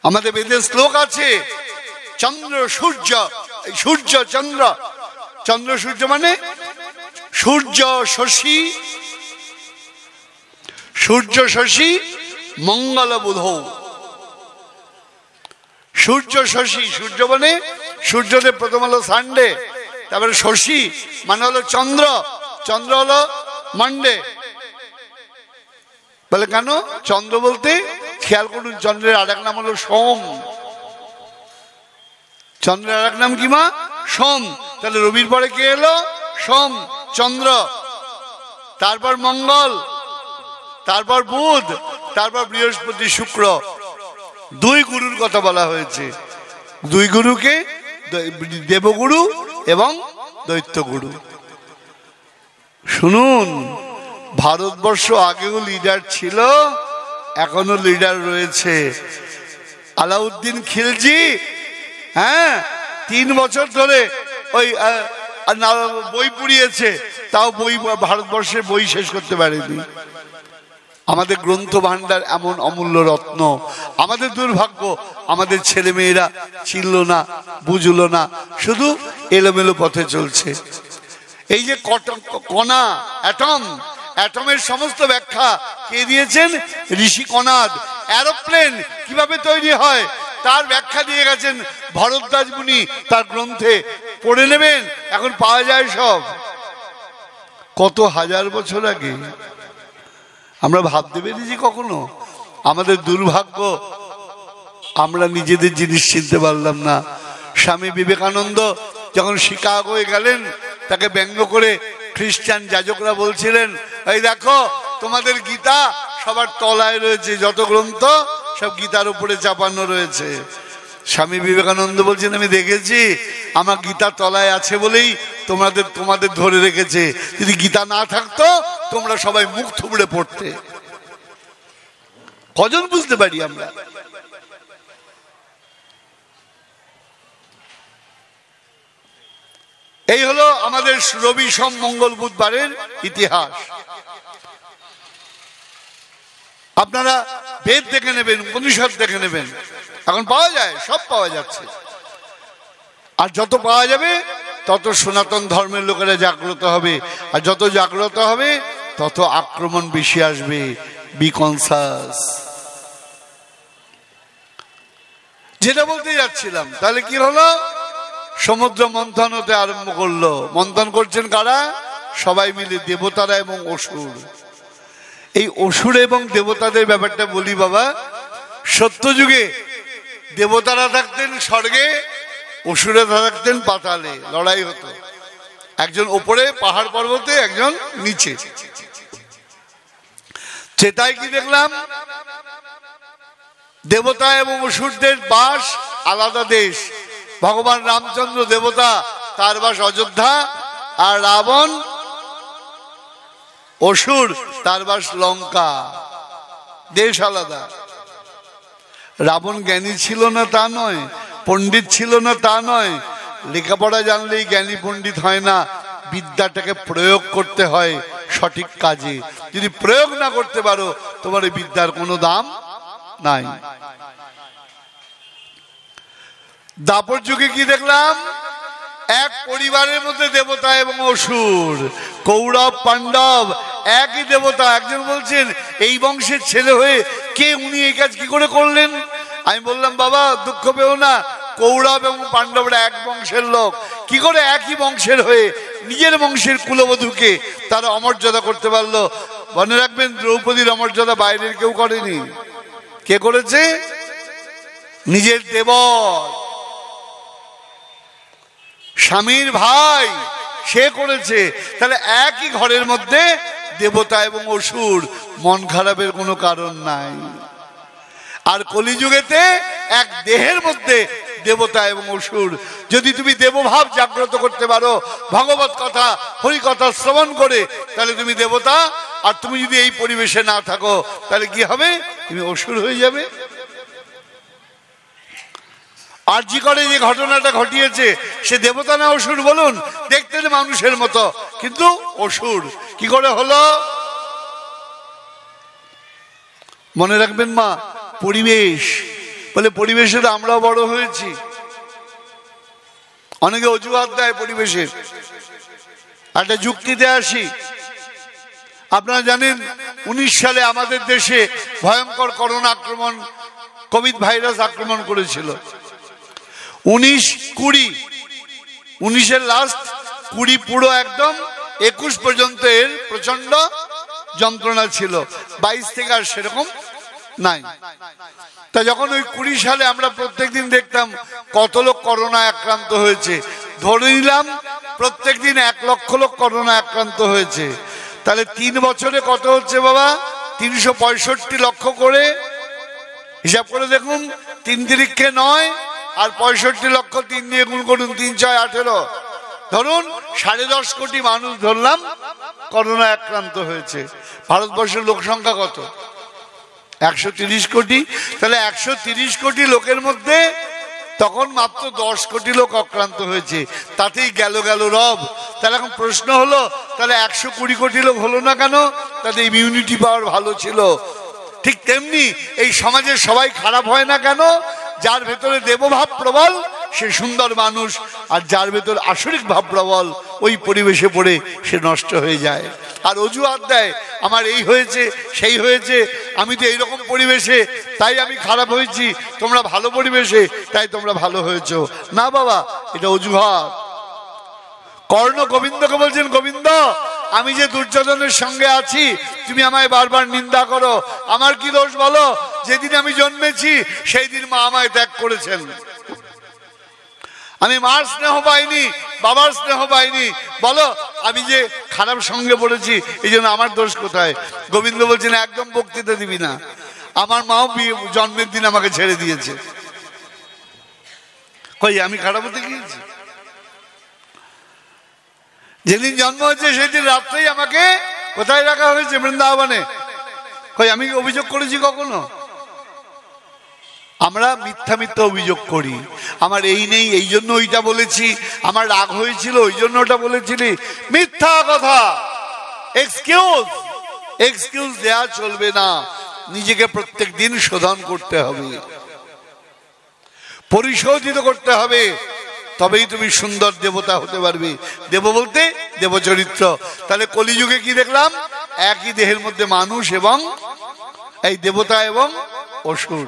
আমাদের বেদের শ্লোক আছে, চন্দ্র সূর্য, সূর্য চন্দ্র, চন্দ্র সূর্য মানে সূর্য শশী, সূর্য শশী মঙ্গল বুধ। সূর্য শশী, সূর্য মানে সূর্যদেব প্রথম হলো সানডে, তারপরে শশী মানে হলো চন্দ্র, চন্দ্র হলো মানডে। বলে কেন? চন্দ্র বলতে খেয়াল করুন, চন্দ্রের আর এক নাম হলো সোম। চন্দ্রের আর এক নাম কি মা? সোম। তাহলে রবির পরে কে এলো? সোম, চন্দ্র, তারপর মঙ্গল, তারপর বুধ, তারপর বৃহস্পতি, শুক্র। দুই গুরুর কথা বলা হয়েছে। দুই গুরুকে, দেবগুরু এবং দৈত্যগুরু। শুনুন, ভারতবর্ষ আগেও লিডার ছিল, এখনো লিডার রয়েছে। আলাউদ্দিন খিলজি, হ্যাঁ, 3 বছর ধরে ওই বই পুড়িয়েছে, তাও বই, ভারতবর্ষের বই শেষ করতে পারেনি। আমাদের গ্রন্থ ভান্ডার এমন অমূল্য রত্ন। আমাদের দুর্ভাগ্য, আমাদের ছেলে মেয়েরা চিনল না, বুঝলো না, শুধু এলোমেলো পথে চলছে। এই যে কণা, অ্যাটম, অ্যাটমের সমস্ত ব্যাখ্যা কে দিয়েছেন? ঋষি কণাদ। এরোপ্লেন কিভাবে তৈরি হয় তার ব্যাখ্যা দিয়ে গেছেন ভরদ্বাজ মুনি তার গ্রন্থে। পড়ে নেবেন, এখন পাওয়া যায় সব। কত হাজার বছর আগে। আমরা ভাবতে পেরেছি কখনো? আমাদের দুর্ভাগ্য, আমরা নিজেদের জিনিস চিনতে পারলাম না। স্বামী বিবেকানন্দ যখন শিকাগোয় গেলেন, তাকে ব্যঙ্গ করে খ্রিস্টান যাজকরা বলছিলেন, এই দেখো তোমাদের গীতা সবার তলায় রয়েছে, যত গ্রন্থ সব গীতার উপরে চাপানো রয়েছে। স্বামী বিবেকানন্দ বলছেন, আমি দেখেছি, আমার গীতা তলায় আছে বলেই তোমাদের ধরে রেখেছে। যদি গীতা না থাকতো তোমরা সবাই মুখ থুবড়ে পড়তে। কজন বুঝতে পারি আমরা? এই হলো আমাদের রবি সোম মঙ্গল বুধবারের ইতিহাস। আপনারা বেদ দেখে নেবেন, উপনিষদ দেখে নেবেন, এখন পাওয়া যায়, সব পাওয়া যাচ্ছে। আর যত পাওয়া যাবে তত সনাতন ধর্মের লোকেরা জাগ্রত হবে, আর যত জাগ্রত হবে তত আক্রমণ বেশি আসবে। B conscious. যেটা বলতে যাচ্ছিলাম, তাহলে কি হলো? সমুদ্র মন্থন হতে আরম্ভ করলো। মন্থন করছেন কারা? সবাই মিলে, দেবতারা এবং অসুর। এই অসুর এবং দেবতাদের ব্যাপারটা বলি বাবা। সত্যযুগে দেবতারা থাকতেন স্বর্গে, অসুরেরা থাকতেন পাতালে, লড়াই হতো। একজন ওপরে পাহাড় পর্বতে, একজন নিচে। সেটাই কি দেখলাম? দেবতা এবং অসুরদের বাস আলাদা দেশ। ভগবান রামচন্দ্র দেবতা, তার বাস অযোধ্যা, আর রাবণ অসুর, তার বাস লঙ্কা। দেশ আলাদা। রাবণ জ্ঞানী ছিল না তা নয়, পণ্ডিত ছিল না তা নয়। লেখাপড়া জানলেই জ্ঞানী পণ্ডিত হয় না, বিদ্যাটাকে প্রয়োগ করতে হয় সঠিক কাজে। যদি প্রয়োগ না করতে পারো, তোমার এই বিদ্যার কোনো দাম নাই। দাপর যুগে কি দেখলাম? এক পরিবারের মধ্যে দেবতা এবং অসুর, কৌরব পাণ্ডব একই দেবতা। একজন বলছেন, এই বংশের ছেলে হয়ে কে উনি এই কাজ কি করে করলেন? আমি বললাম, বাবা দুঃখ পেও না, কৌরব এবং পাণ্ডবরা এক বংশের লোক। কি করে একই বংশের হয়ে নিজের বংশের কুলবধূকে তারা অমর্যাদা করতে পারলো? মনে রাখবেন, দ্রৌপদীর অমর্যাদা বাইরের কেউ করেনি। কে করেছে? নিজের দেবর, স্বামীর ভাই, সে করেছে। তাহলে একই ঘরের মধ্যে দেবতা এবং অসুর, মন খারাপের কোনো কারণ নাই। আর কলিযুগেতে এক দেহের মধ্যে দেবতা এবং অসুর। যদি তুমি দেবভাব জাগ্রত করতে পারো ভগবত কথা হরি কথা শ্রবণ করে, তাহলে তুমি দেবতা। আর তুমি যদি এই পরিবেশে না থাকো তাহলে কি হবে? তুমি অসুর হয়ে যাবে। আরজি করে যে ঘটনাটা ঘটিয়েছে, সে দেবতা না অসুর বলুন? দেখতে মানুষের মতো, কিন্তু অসুর। কি করে হলো? মনে রাখবেন মা, পরিবেশ বলে পরিবেশে আমরাও বড় হয়েছি। অনেকে অজুহাত দেয় পরিবেশের। একটা যুক্তিতে আসি। আপনারা জানেন 19 সালে আমাদের দেশে ভয়ঙ্কর করোনা আক্রমণ, কোভিড ভাইরাস আক্রমণ করেছিল। 19-20 লাস্ট 20 পুরো একদম 21 পর্যন্ত এর প্রচন্ড যন্ত্রণা ছিল। 22 থেকে আর সেরকম নাই। তা যখন ওই 20 সালে আমরা প্রত্যেকদিন দেখতাম কত লোক করোনা আক্রান্ত হয়েছে, ধরে নিলাম প্রত্যেকদিন 1 লক্ষ লোক করোনা আক্রান্ত হয়েছে, তাহলে 3 বছরে কত হচ্ছে বাবা? 365 লক্ষ করে হিসাব করে দেখুন। 3 তিরিক্ষে 9 আর 65 লক্ষ 3 দিয়ে গুণ করুন, 3 6 18, ধরুন 10.5 কোটি মানুষ ধরলাম করোনা আক্রান্ত হয়েছে। ভারতবর্ষের লোক সংখ্যা কত? 130 কোটি। তাহলে 130 কোটি লোকের মধ্যে তখন মাত্র 10 কোটি লোক আক্রান্ত হয়েছে, তাতেই গেল রব। তাহলে এখন প্রশ্ন হলো, তাহলে 120 কোটি লোক হলো না কেন? তাদের ইমিউনিটি পাওয়ার ভালো ছিল। ঠিক তেমনি এই সমাজের সবাই খারাপ হয় না কেন? যার ভেতরে দেবভাব প্রবল সে সুন্দর মানুষ, আর যার ভেতর আসরিক ভাব প্রবল ওই পরিবেশে পড়ে সে নষ্ট হয়ে যায়। আর অজুহাত দেয় আমার এই হয়েছে সেই হয়েছে, আমি তো এইরকম পরিবেশে তাই আমি খারাপ হয়েছি, তোমরা ভালো পরিবেশে তাই তোমরা ভালো হয়েছ। না বাবা, এটা অজুহাত। কর্ণ গোবিন্দকে বলছেন, গোবিন্দ আমি যে দুর্যোধনের সঙ্গে আছি, তুমি আমায় বারবার নিন্দা করো, আমার কি দোষ বলো? যেদিন আমি জন্মেছি সেই দিন মা আমায় ত্যাগ করেছেন, আমি মার স্নেহ পাইনি, বাবার স্নেহ পাইনি, বলো আমি যে খারাপ সঙ্গে পড়েছি এই জন্য আমার দোষ কোথায়? গোবিন্দ বলছেন একদম বক্তৃতা দিবি না, আমার মাও জন্মের দিন আমাকে ছেড়ে দিয়েছে। কই আমি খারাপ হতে গিয়েছি? যেদিন জন্ম হয়েছে সেদিন রাত্রেই আমাকে কোথায় রাখা হয়েছে? বৃন্দাবনে। কই আমি অভিযোগ করেছি কখনো? আমরা মিথ্যা অভিযোগ করি। আমার এই নেই এই জন্য ওইটা বলেছি, আমার রাগ হয়েছিল ওই জন্য ওটা বলেছিলি, মিথ্যা কথা। এক্সকিউজ দেয়া চলবে না, নিজেকে প্রত্যেক দিন শোধন করতে হবে, পরিশোধিত করতে হবে, তবেই তুমি সুন্দর দেবতা হতে পারবে। দেব বলতে দেবচরিত্র। তাহলে কলিযুগে কি দেখলাম? একই দেহের মধ্যে মানুষ এবং এই দেবতা এবং অসুর।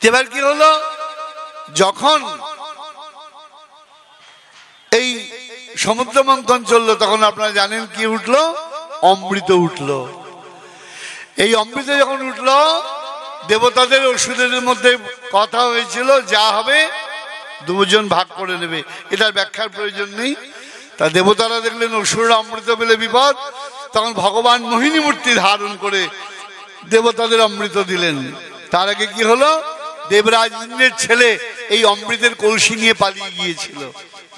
এবার কি হলো? যখন এই সমুদ্র মন্থন চললো তখন আপনারা জানেন কি উঠলো? অমৃত উঠলো। এই অমৃত যখন উঠলো, দেবতাদের অসুরদের মধ্যে কথা হয়েছিল যা হবে দুজন ভাগ করে নেবে, এটার ব্যাখ্যার প্রয়োজন নেই। তা দেবতারা দেখলেন অসুররা অমৃত পেলে বিপদ, তখন ভগবান মোহিনী মূর্তি ধারণ করে দেবতাদের অমৃত দিলেন। তার আগে কি হলো? দেবরাজ ইন্দ্রের ছেলে এই অমৃতের কলসি নিয়ে পালিয়ে গিয়েছিল।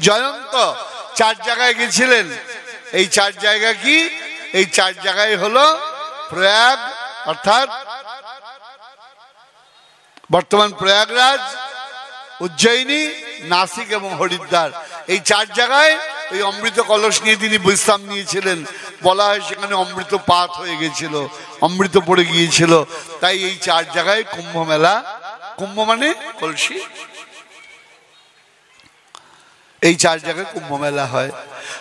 জয়ন্ত 4 জায়গায় গেছিলেন। এই 4 জায়গা কি? এই 4 জায়গায় হলো প্রয়াগ, অর্থাৎ বর্তমান প্রয়াগরাজ, উজ্জয়িনী, নাসিক এবং হরিদ্বার। এই 4 জায়গায় এই অমৃত কলস নিয়ে তিনি বিশ্রাম নিয়েছিলেন। বলা হয় সেখানে অমৃত পাত হয়ে গেছিল, অমৃত পড়ে গিয়েছিল। তাই এই 4 জায়গায় কুম্ভ মেলা, কুম্ভ মানে কলসি, এই 4 জায়গায় কুম্ভ মেলা হয়।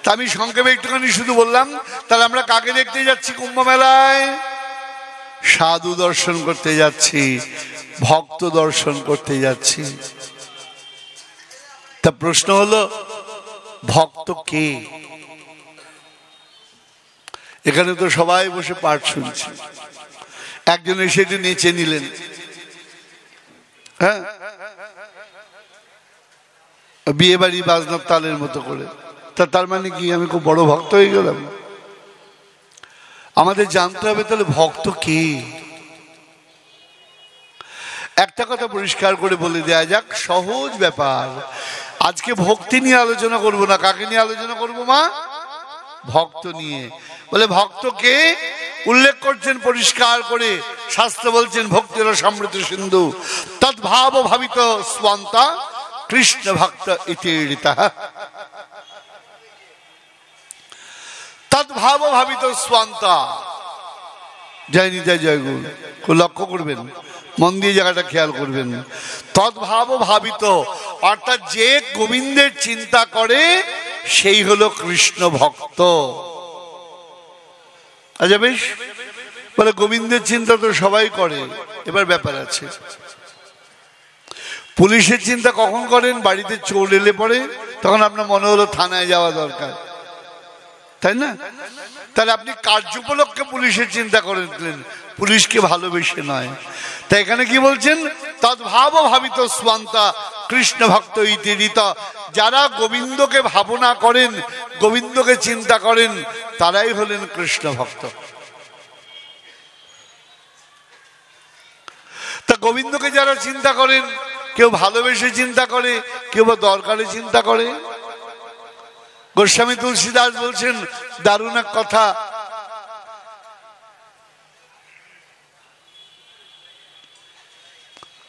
তা আমি সংক্ষেপে একটুখানি শুধু বললাম। তাহলে আমরা কাকে দেখতে যাচ্ছি কুম্ভ মেলায়? সাধু দর্শন করতে যাচ্ছি, ভক্ত দর্শন করতে যাচ্ছি। তা প্রশ্ন হলো ভক্ত কে? এখানে তো সবাই বসে পাঠ শুনছে, একজন এসে একটু নেচে নিলেন, হ্যাঁ, বিয়ে বাড়ি বাজনার তালের মতো করে। তার মানে কি আমি খুব বড় ভক্ত হয়ে গেলাম? আমাদের জানতে হবে তাহলে ভক্ত কে। একটা কথা পরিষ্কার করে বলে দেয়া যাক, সহজ ব্যাপার। আজকে ভক্তি নিয়ে আলোচনা করব না। কাকে নিয়ে আলোচনা করব মা? ভক্ত নিয়ে। বলে ভক্তকে উল্লেখ করছেন পরিষ্কার করে, শাস্ত্র বলছেন ভক্তির সমৃদ্ধ সিন্ধু তদ্ভাব ভাবিত স্বান্তা কৃষ্ণ ভক্ত ইতিরিতঃ। তদ্ভাব ভাবিত স্বান্তা, জয় নিতাই জয় গুরু। লক্ষ্য করবেন, মন দিয়ে জায়গাটা খেয়াল করবেন। তদ্ভাব ভাবিত অর্থাৎ যে গোবিন্দের চিন্তা করে সেই হলো কৃষ্ণ ভক্ত। আচ্ছা বেশ, বলে গোবিন্দের চিন্তা তো সবাই করে, এবার ব্যাপার আছে। পুলিশের চিন্তা কখন করেন? বাড়িতে চোর এলে পরে তখন আপনার মনে হলো থানায় যাওয়া দরকার, তাই না? তাহলে আপনি কার্য উপলক্ষে পুলিশের চিন্তা করেন, পুলিশকে ভালোবেসে নয়। তাই এখানে কি বলছেন? তদ্ভাব ভাবিত স্বান্তা কৃষ্ণ ভক্ত ইতিরিত। যারা গোবিন্দকে ভাবনা করেন, গোবিন্দকে চিন্তা করেন, তারাই হলেন কৃষ্ণ ভক্ত। তা গোবিন্দকে যারা চিন্তা করেন, কেউ ভালোবেসে চিন্তা করে, কেউ বা দরকারে চিন্তা করে। গোস্বামী তুলসীদাস বলছেন দারুণ এক কথা,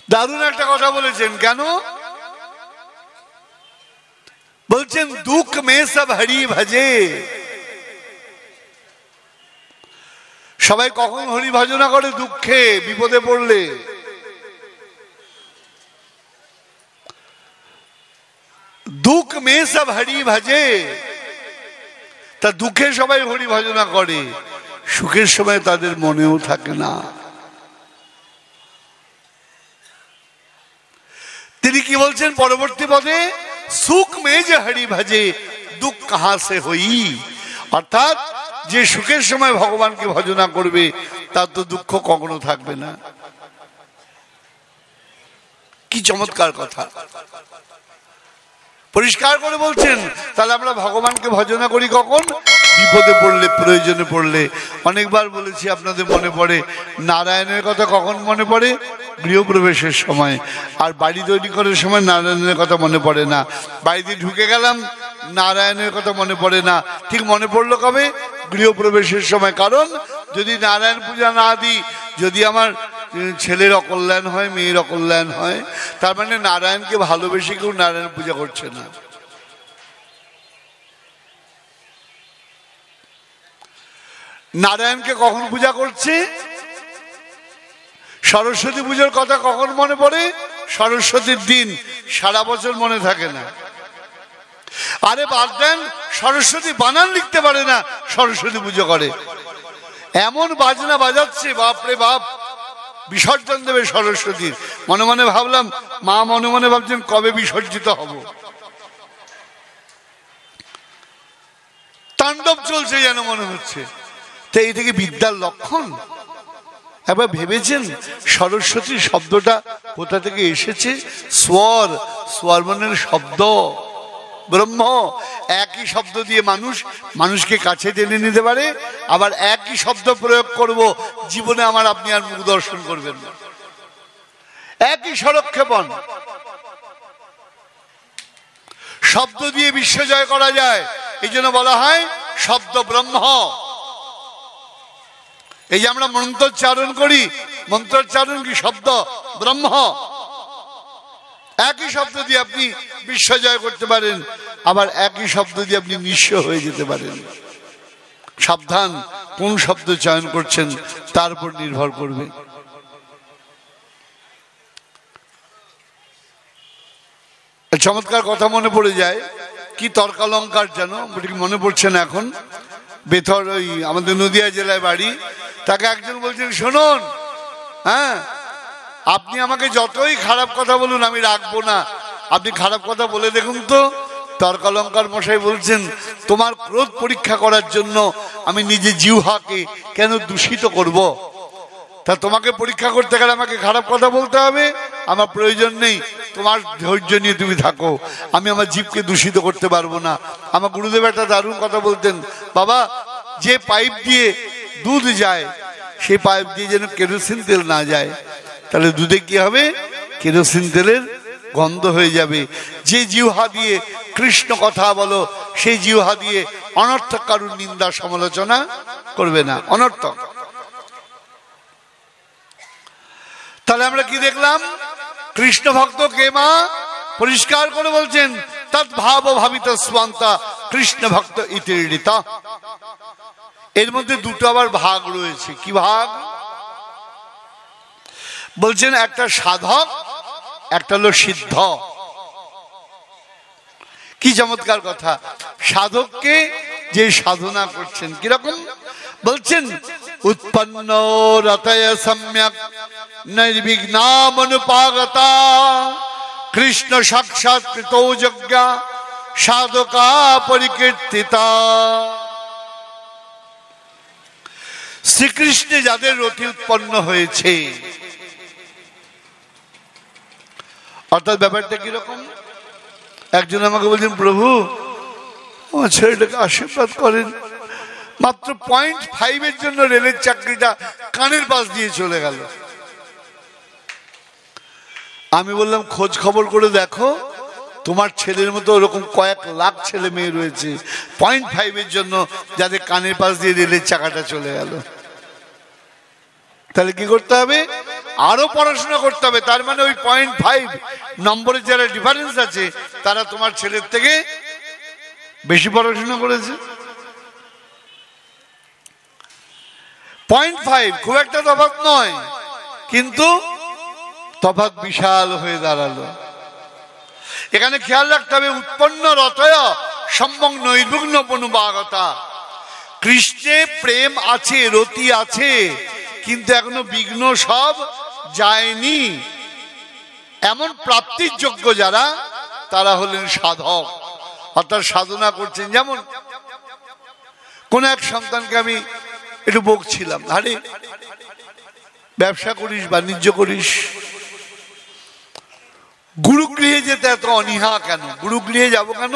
দারুণ একটা কথা বলেছেন। কেন বলছেন? দুঃখ মে সব হরি ভজে। সবাই কখন হরি ভজনা করে? দুঃখে, বিপদে পড়লে। দুঃখ মে সব হরি ভজে। তা দুঃখে সবাই হরি ভজনা করে, সুখের সময় তাদের মনেও থাকে না। তিনি কি বলছেন পরবর্তী পদে? সুখ মে যে হরি ভজে দুঃখ কাহা সে হই। অর্থাৎ যে সুখের সময় ভগবানকে ভজনা করবে তার তো দুঃখ কখনো থাকবে না। কি চমৎকার কথা পরিষ্কার করে বলছেন। তাহলে আমরা ভগবানকে ভজনা করি কখন? বিপদে পড়লে, প্রয়োজনে পড়লে। অনেকবার বলেছি, আপনাদের মনে পড়ে নারায়ণের কথা কখন মনে পড়ে? গৃহপ্রবেশের সময়। আর বাড়ি তৈরি করার সময় নারায়ণের কথা মনে পড়ে না। বাড়িতে ঢুকে গেলাম, নারায়ণের কথা মনে পড়ে না। ঠিক মনে পড়লো কবে? গৃহপ্রবেশের সময়। কারণ যদি নারায়ণ পূজা না দিই, যদি আমার ছেলের অকল্যাণ হয়, মেয়ের অকল্যাণ হয়, তার মানে নারায়ণকে ভালোবেসে কেউ নারায়ণ পূজা করছে না। নারায়ণকে কখন পূজা করছে? সরস্বতী পুজোর কথা কখন মনে পড়ে? সরস্বতীর দিন। সারা বছর মনে থাকে না। আরে বাদ দেন, সরস্বতী বানান লিখতে পারে না, সরস্বতী পুজো করে। এমন বাজনা বাজাচ্ছে, বাপরে বাপ, বিসর্জন দেবে সরস্বতীর। মনে মনে ভাবলাম, মা মনে মনে ভাবছেন কবে বিসর্জিত হব। তাণ্ডব চলছে যেন মনে হচ্ছে। তো এই থেকে বিদ্যার লক্ষণ। একবার ভেবেছেন সরস্বতী শব্দটা কোথা থেকে এসেছে? স্বর, স্বর মানে শব্দ। ব্রহ্ম, একই শব্দ দিয়ে মানুষকে কাছে টেনে নিতে পারে। আবার একই শব্দ প্রয়োগ করব, জীবনে আমার আপনি আর মুখ দর্শন করবেন না। একই স্বরক্ষেপণ। শব্দ দিয়ে বিশ্ব জয় করা যায়, এই জন্য বলা হয় শব্দ ব্রহ্ম। এই যে আমরা মন্ত্রোচ্চারণ করি, মন্ত্রোচ্চারণ কি শব্দ? ব্রহ্ম। একই শব্দ দিয়ে আপনি বিশ্ব জয় করতে পারেন, আবার একই শব্দ দিয়ে আপনি নিঃস্ব হয়ে যেতে পারেন। সাবধান, কোন শব্দ চয়ন করছেন তার উপর নির্ভর করবে। চমৎকার কথা মনে পড়ে যায়, কি তর্কালঙ্কার যেন মনে পড়ছে না এখন। বেথর, ওই আমাদের নদিয়া জেলায় বাড়ি। তাকে একজন বলছেন, শুনুন, হ্যাঁ, আপনি আমাকে যতই খারাপ কথা বলুন আমি রাখবো না, আপনি খারাপ কথা বলে দেখুন তো। তর্কালঙ্কার মশাই বলছেন, তোমার ক্রোধ পরীক্ষা করার জন্য আমি নিজে জিহ্বাকে কেন দূষিত করব? তা তোমাকে পরীক্ষা করতে গেলে আমাকে খারাপ কথা বলতে হবে? আমার প্রয়োজন নেই, তোমার ধৈর্য নিয়ে তুমি থাকো, আমি আমার জীবকে দূষিত করতে পারবো না। আমার গুরুদেব একটা দারুণ কথা বলতেন, বাবা, যে পাইপ দিয়ে দুধ যায় সেই পাইপ দিয়ে যেন কেরোসিন তেল না যায়, তাহলে দুধে কি হবে? কেরোসিন তেলের গন্ধ হয়ে যাবে। যে জিহ্বা দিয়ে কৃষ্ণ কথা বলো, সেই জিহ্বা দিয়ে অনর্থক কারুর নিন্দা সমালোচনা করবে না, অনর্থক। তাহলে আমরা কি দেখলাম? কৃষ্ণ ভক্ত কে মা? পরিষ্কার করে বলছেন তৎ ভাব ভাবিত স্বান্তা কৃষ্ণ ভক্ত ইতিরিতা। এর মধ্যে দুটো আবার ভাগ রয়েছে। কি ভাগ? বলছেন একটা সাধক, একটা হলো সিদ্ধ। কি চমৎকার কথা! সাধককে যে সাধনা করছেন কিরকম বলছেন? উৎপন্ন রতয় সম্যক নির্বিঘ্নামনুপাগতা কৃষ্ণ সাক্ষাৎকৃত যজ্ঞা সাধকা পরিকীর্তিতা। শ্রীকৃষ্ণে যাদের রতি উৎপন্ন হয়েছে, অর্থাৎ ব্যাপারটা কিরকম? একজন আমাকে বলছেন, প্রভু আমার ছেলেটাকে আশীর্বাদ করেন, মাত্র 0.5 জন্য রেলের চাকরিটা কানের পাশ দিয়ে চলে গেল। আমি বললাম খোঁজ খবর করে দেখো, তোমার ছেলের মতো ওরকম কয়েক লাখ ছেলে মেয়ে রয়েছে 0.5 জন্য যাদের কানের পাশ দিয়ে রেলের চাকাটা চলে গেল। তাহলে কি করতে হবে? আরো পড়াশোনা করতে হবে। তার মানে ওই 0.5 নম্বরের যারা ডিফারেন্স আছে তারা তোমার ছেলের থেকে বেশি পড়াশোনা করেছে। 0.5 খুব একটা তফাৎ নয়, কিন্তু তফাৎ বিশাল হয়ে দাঁড়ালো। এখানে খেয়াল রাখতে হবে উৎপন্ন রতয় সম্যক নৈর্বিঘ্ন অনুপাগতা। কৃষ্ণে প্রেম আছে, রতি আছে, কিন্তু এখনো বিঘ্ন সব যায়নি। এমন প্রাপ্তির যোগ্য যারা, তারা হলেন সাধক, অর্থাৎ সাধনা করছেন। যেমন কোন এক সন্তানকে আমি একটু বকছিলাম, আরে ব্যবসা করিস, বাণিজ্য করিস, গুরুগৃহে যেতে এত অনীহা কেন? গুরুগৃহে যাব কেন?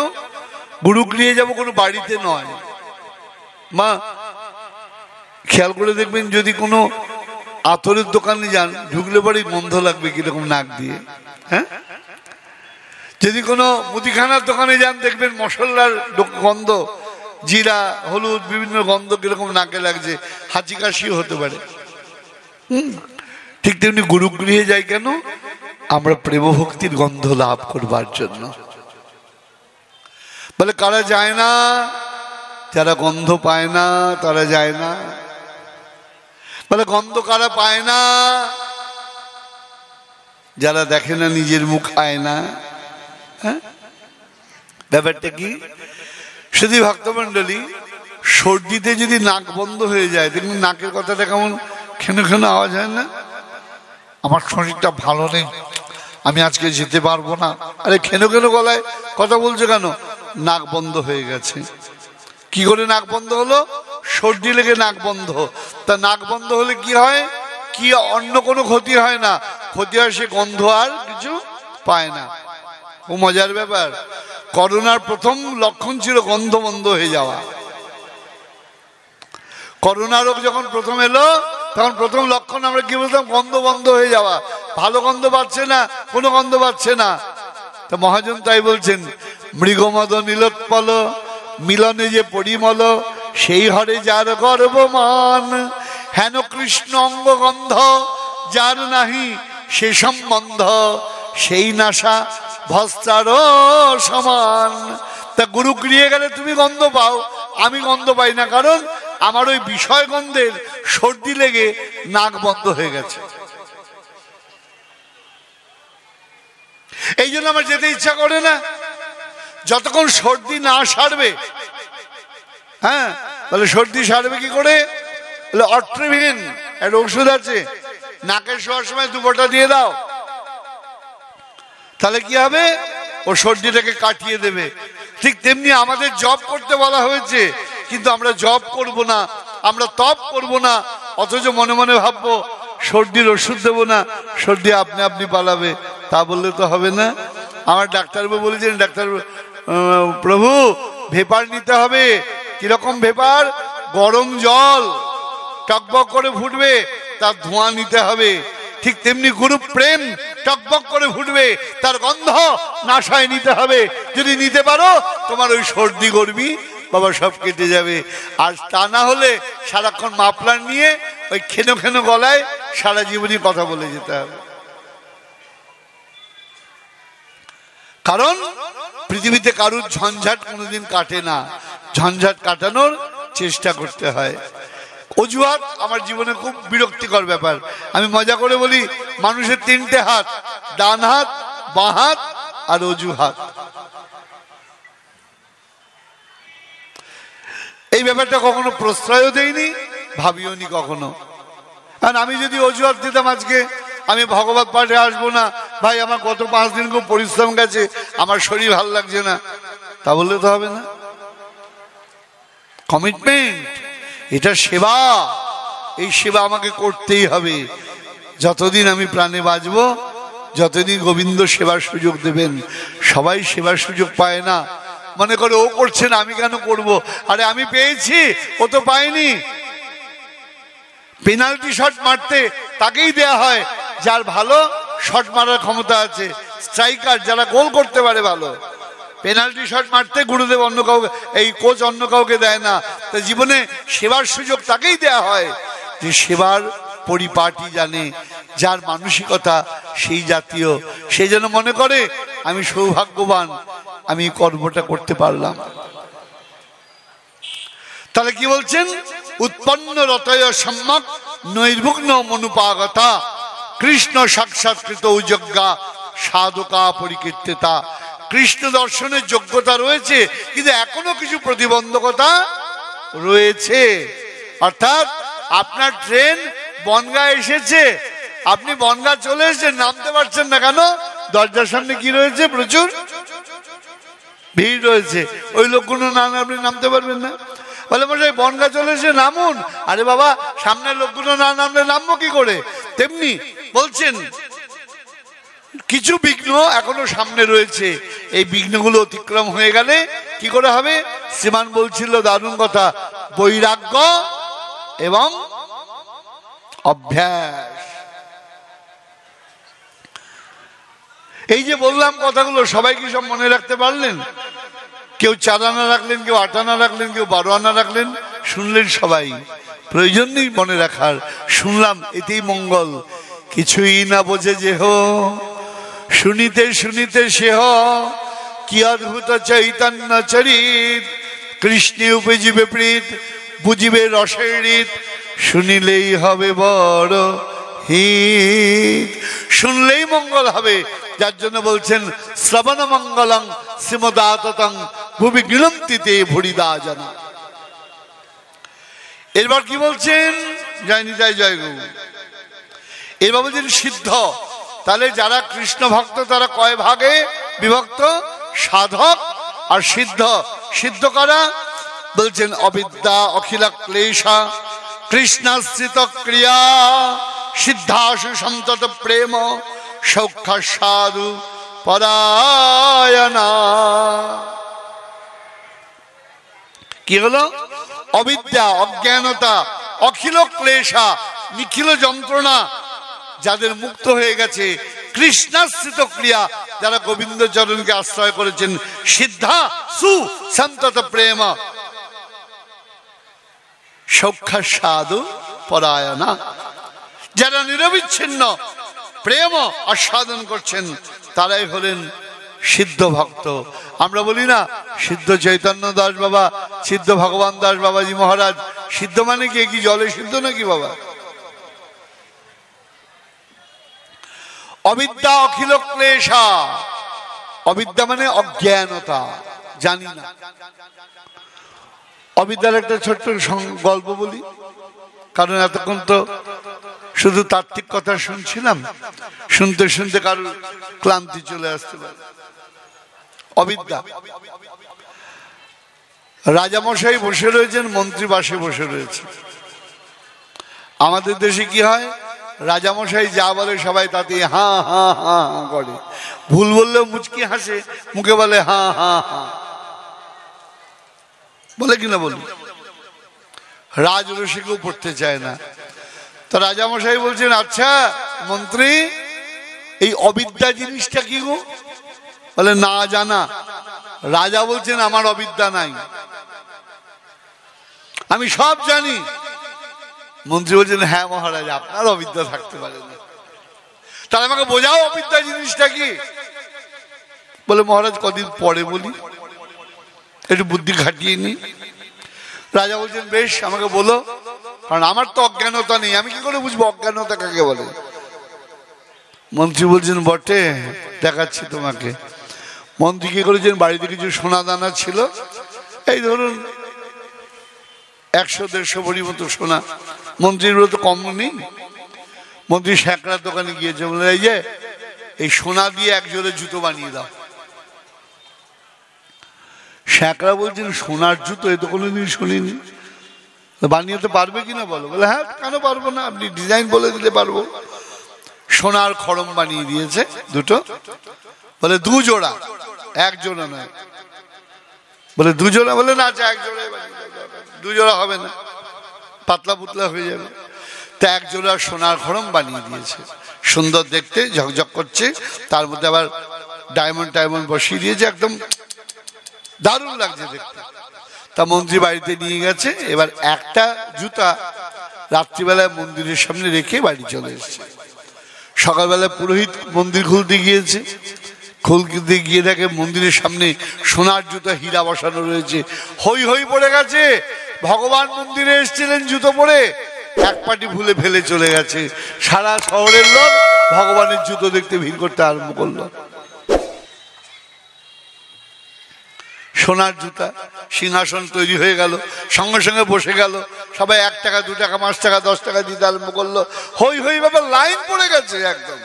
গুরুগৃহে যাব কোনো বাড়িতে নয়। মা খেয়াল করে দেখবেন, যদি কোনো আতরের দোকানে যান, ঢুকলে পরে গন্ধ লাগবে কিরকম নাক দিয়ে। হ্যাঁ, যদি কোনো মুদিখানার দোকানে যান, দেখবেন মশলার গন্ধ, জিরা, হলুদ, বিভিন্ন গন্ধ কিরকম নাকে লাগছে, হাঁচি কাশিও হতে পারে। ঠিক তেমনি গুরুগৃহে যাই কেন? আমরা প্রেম ভক্তির গন্ধ লাভ করবার জন্য। বলে কারা যায় না? যারা গন্ধ পায় না তারা যায় না। বলে গন্ধ কারা পায় না? যারা দেখে না নিজের মুখ আয়না। হ্যাঁ, ব্যাপারটা কি? শুধু ভক্তমন্ডলী, সর্দিতে যদি নাক বন্ধ হয়ে যায়, দেখুন নাকের কথাটা কেমন খেনো খেনো আওয়াজ হয় না? আমার শরীরটা ভালো নেই, আমি আজকে যেতে পারবো না। আরে খেনো খেনো গলায় কথা বলছো কেন? নাক বন্ধ হয়ে গেছে। কি করে নাক বন্ধ হলো? সর্দি লেগে নাক বন্ধ। তা নাক বন্ধ হলে কি হয়? কি অন্য কোনো ক্ষতি হয় না, ক্ষতি হয় সে গন্ধ আর কিছু পায় না। ও মজার ব্যাপার। করোনার প্রথম লক্ষণ ছিল গন্ধ বন্ধ হয়ে যাওয়া। করোনা রোগ যখন প্রথম এলো, তখন প্রথম লক্ষণ আমরা কি বলতাম? গন্ধ বন্ধ হয়ে যাওয়া। ভালো গন্ধ পাচ্ছে না, কোনো গন্ধ পাচ্ছে না। তা মহাজন তাই বলছেন, মৃগমদ নীলোৎপল মিলনে যে পরিমল, সেই হরে যার গর্বমান, হেন কৃষ্ণ অঙ্গ গন্ধ যার নাহি সে সম্বন্ধ, সেই নাশা ভস্তার সমান। তা গুরু গৃহে গেলে তুমি গন্ধ পাও, আমি গন্ধ পাই না, কারণ আমার ওই বিষয় গন্ধের সর্দি লেগে নাক বন্ধ হয়ে গেছে। এই জন্য আমার যেতে ইচ্ছা করে না। যতক্ষণ সর্দি না সারবে, হ্যাঁ, তাহলে সর্দি সারবে কি করে? অট্রিভিন একটা ওষুধ আছে, নাকে শোয়ার সময় 2 ফোঁটা দিয়ে দাও, তাহলে কি হবে? ও সর্দিটাকে কাটিয়ে দেবে। ঠিক তেমনি আমাদের জব করতে বলা হয়েছে, কিন্তু আমরা জব করব না, আমরা তপ করব না, অথচ মনে মনে ভাববো সর্দির ওষুধ দেবো না, সর্দি আপনি আপনি পালাবে। তা বললে তো হবে না। আমার ডাক্তারবাবু বলেছেন, ডাক্তার প্রভু ভেপার নিতে হবে। কিরকম ভেপার? গরম জল টকবক করে ফুটবে, তার ধোঁয়া নিতে হবে। ঠিক তেমনি গুরু প্রেম টকবক করে ফুটবে, তার গন্ধ নাসায় নিতে হবে। যদি নিতে পারো তোমার ওই সর্দি গরমি বাবা সব কেটে যাবে। আর তা না হলে সারাক্ষণ মাফলার নিয়ে ওই খেনো খেনো গলায় সারা জীবনই কথা বলে যেতে হবে। কারণ পৃথিবীতে কারুর ঝঞ্ঝাট কোনোদিন কাটে না, ঝঞ্ঝাট কাটানোর চেষ্টা করতে হয়। অজুহাত আমার জীবনে খুব বিরক্তিকর ব্যাপার। আমি মজা করে বলি, মানুষের তিনটে হাত, ডান হাত, বাঁ হাত আর অজুহাত। এই ব্যাপারটা কখনো প্রশ্রয়ও দেয়নি, ভাবিও নি কখনো। কারণ আমি যদি অজুহাত দিতাম আজকে আমি ভগবত পাঠে আসবো না, ভাই আমার গত 5 দিন খুব পরিশ্রম গেছে, আমার শরীর ভালো লাগছে না, তা বললে তো হবে না। কমিটমেন্ট, এটা সেবা। এই সেবা আমাকে করতেই হবে। যতদিন আমি প্রাণে বাঁচব, যতদিন গোবিন্দ সেবার সুযোগ দেবেন। সবাই সেবার সুযোগ পায় না, মনে করে ও করছে না আমি কেন করব। আরে আমি পেয়েছি, ও তো পায়নি। পেনাল্টি শট মারতে তাকেই দেয়া হয় যার ভালো শট মারার ক্ষমতা আছে। স্ট্রাইকার যারা গোল করতে পারে ভালো, পেনাল্টি শট মারতে গুরুদেব অন্য কাউকে, এই কোচ অন্য কাউকে দেয় না। তো জীবনে সেবার সুযোগ তাকেই দেয়া হয় যে সেবার পরিপাটি জানে, যার মানসিকতা সেই জাতীয়। সেই জন্য মনে করে আমি সৌভাগ্যবান, আমি কর্মটা করতে পারলাম। তাহলে কি বলছেন? উৎপন্ন রতয় সম্যক নৈর্ভুগ্ন মনুপাগতা কৃষ্ণ সাক্ষাৎকৃত উযজ্ঞা সাধকা পরিকীর্তিতা। কৃষ্ণ দর্শনের যোগ্যতা রয়েছে, কিন্তু এখনো কিছু প্রতিবন্ধকতা রয়েছে। অর্থাৎ আপনার ট্রেন বনগাঁ এসেছে, আপনি বনগাঁ চলে এসেছেন, নামতে পারছেন না কেন? দরজার সামনে কি রয়েছে? প্রচুর ভিড় রয়েছে। ওই লোকগুলো না আপনি নামতে পারবেন না। বলে মশাই বনগাঁ চলে এসে নামুন। আরে বাবা, সামনের লোকগুলো না নামলে নামবো কি করে? তেমনি বলছেন কিছু বিঘ্ন এখনো সামনে রয়েছে, এই বিঘ্নগুলো অতিক্রম হয়ে গেলে কি করে হবে? শ্রীমান বলছিল দারুণ কথা, বৈরাগ্য এবং অভ্যাস। এই যে বললাম কথাগুলো, সবাই কি সব মনে রাখতে পারলেন? কেউ 4 আনা রাখলেন, কেউ 8 আনা রাখলেন, কেউ 12 আনা রাখলেন। শুনলেন সবাই, প্রয়োজন নেই মনে রাখার। শুনলাম, এতেই মঙ্গল। কিছুই না বোঝে যেহ, শুনিতে শুনিতে সেহ, কি অদ্ভুত চৈতন্য চরিত। কৃষ্ণে উপজিবে প্রীত, বুঝিবে রসের রীত, শুনিলেই হবে বড় হিত। শুনলেই মঙ্গল হবে। যার জন্য বলছেন শ্রবণ মঙ্গলং শ্রীমদাততং ভুবি গৃহন্তিতে ভুরিদা জানা। এরপর কি বলছেন? জয় নিতাই জয় গুরু। এরপর বলছেন সিদ্ধ। তাহলে যারা কৃষ্ণ ভক্ত তারা কয় ভাগে বিভক্ত? সাধক আর সিদ্ধ। সিদ্ধ করা বলছেন অবিদ্যা অখিল ক্লেশা কৃষ্ণাশ্রিত ক্রিয়া সিদ্ধাসু সন্তত প্রেম সৌখ্য সাধু পরায়ণা। কি হলো? অবিদ্যা, অজ্ঞানতা, অখিল ক্লেশা, নিখিল যন্ত্রণা যাদের মুক্ত হয়ে গেছে, কৃষ্ণাশ্রিত ক্রিয়া যারা গোবিন্দ চরণকে আশ্রয় করেছেন, সিদ্ধা সু সন্তত প্রেম সৌখ্য সাধু পরায়ণা, যারা নিরবিচ্ছিন্ন প্রেম আস্বাদন করছেন তারাই হলেন সিদ্ধ ভক্ত। আমরা বলি না সিদ্ধ চৈতন্য দাস বাবা, সিদ্ধ ভগবান দাস বাবাজি মহারাজ। সিদ্ধ মানে কি জলে সিদ্ধ নাকি বাবা? অবিদ্যা অখিল ক্লেশা। অবিদ্যা মানে অজ্ঞানতা, জানি না। অবিদ্যার একটা ছোট্ট গল্প বলি, কারণ এতক্ষণ তো শুধু তাত্ত্বিক কথা শুনছিলাম, শুনতে শুনতে কারোর ক্লান্তি চলে আসতে পারে। অবিদ্যা। রাজামশাই বসে রয়েছেন, মন্ত্রী পাশে বসে রয়েছে। আমাদের দেশে কি হয়? রাজামশাই যা বলে সবাই তাতে হা হা হা হা করে। ভুল বললেও মুচকি হাসে, মুখে বলে হা হা হা, বলে কিনা বলি। রাজরসিকেও পড়তে চায় না। তো রাজামশাই বলছেন, আচ্ছা মন্ত্রী, এই অবিদ্যা জিনিসটা কি গো? বলে না জানা। রাজা বলছেন আমার অবিদ্যা নাই, আমি সব জানি। মন্ত্রী বলছেন হ্যাঁ মহারাজ, আপনার অবিদ্যা থাকতে পারে না, তাহলে আমাকে বোঝাও অবিদ্যা জিনিসটা কি। বলে মহারাজ কদিন পরে বলি, একটু বুদ্ধি খাটিয়ে নি। রাজা বলছেন বেশ, আমাকে বলো, কারণ আমার তো অজ্ঞানতা নেই, আমি কি করে বুঝবো অজ্ঞানতা কাকে বলে। মন্ত্রী বলছেন বটে, দেখাচ্ছি তোমাকে। মন্ত্রী কি করেছেন, বাড়িতে কিছু সোনা দানা ছিল, এই ধরুন 100-150 ভরি মতো সোনা। মন্ত্রীর তো কম নেই। মন্ত্রী শ্যাকরার দোকানে গিয়েছে, বলে এই যে এই সোনা দিয়ে এক জোড়ে জুতো বানিয়ে দাও। শ্যাকরা বলছেন সোনার জুতো, এ তো কোনোদিন শুনিনি, বানিয়ে তো পারবে কিনা বলো। বলে হ্যাঁ কেন পারবো না, আপনি ডিজাইন বলে দিলে পারবো। সোনার খড়ম বানিয়ে দিয়েছে দুটো। বলে 2 জোড়া, 1 জোড়া নয়। বলে 2 জোড়া, বলে না আচ্ছা 1 জোড়া, 2 জোড়া হবে না, পাতলা পুতলা হয়ে যাবে। তা 1 জোড়া সোনার খড়ম বানিয়ে দিয়েছে, সুন্দর দেখতে, ঝকঝক করছে, তার মধ্যে আবার ডায়মন্ড টায়মন্ড বসিয়ে দিয়েছে, একদম দারুণ লাগছে দেখতে। তা মন্ত্রী বাড়িতে নিয়ে গেছে। এবার একটা জুতা রাত্রিবেলায় মন্দিরের সামনে রেখে বাড়ি চলে এসেছে। সকালবেলায় পুরোহিত মন্দির খুলতে গিয়েছে, খুলতে গিয়ে দেখে মন্দিরের সামনে সোনার জুতা হীরা বসানো রয়েছে। হই হই পড়ে গেছে, ভগবান মন্দিরে এসেছিলেন জুতো পরে, এক পাটি ভুলে ফেলে চলে গেছে। সারা শহরের লোক ভগবানের জুতো দেখতে ভিড় করতে আরম্ভ করলো। সোনার জুতা, সিংহাসন তৈরি হয়ে গেল, সঙ্গে সঙ্গে বসে গেল। সবাই 1 টাকা 2 টাকা 5 টাকা 10 টাকা দিতে আরম্ভ করলো। হই হই ভাবে লাইন পড়ে গেছে একদম।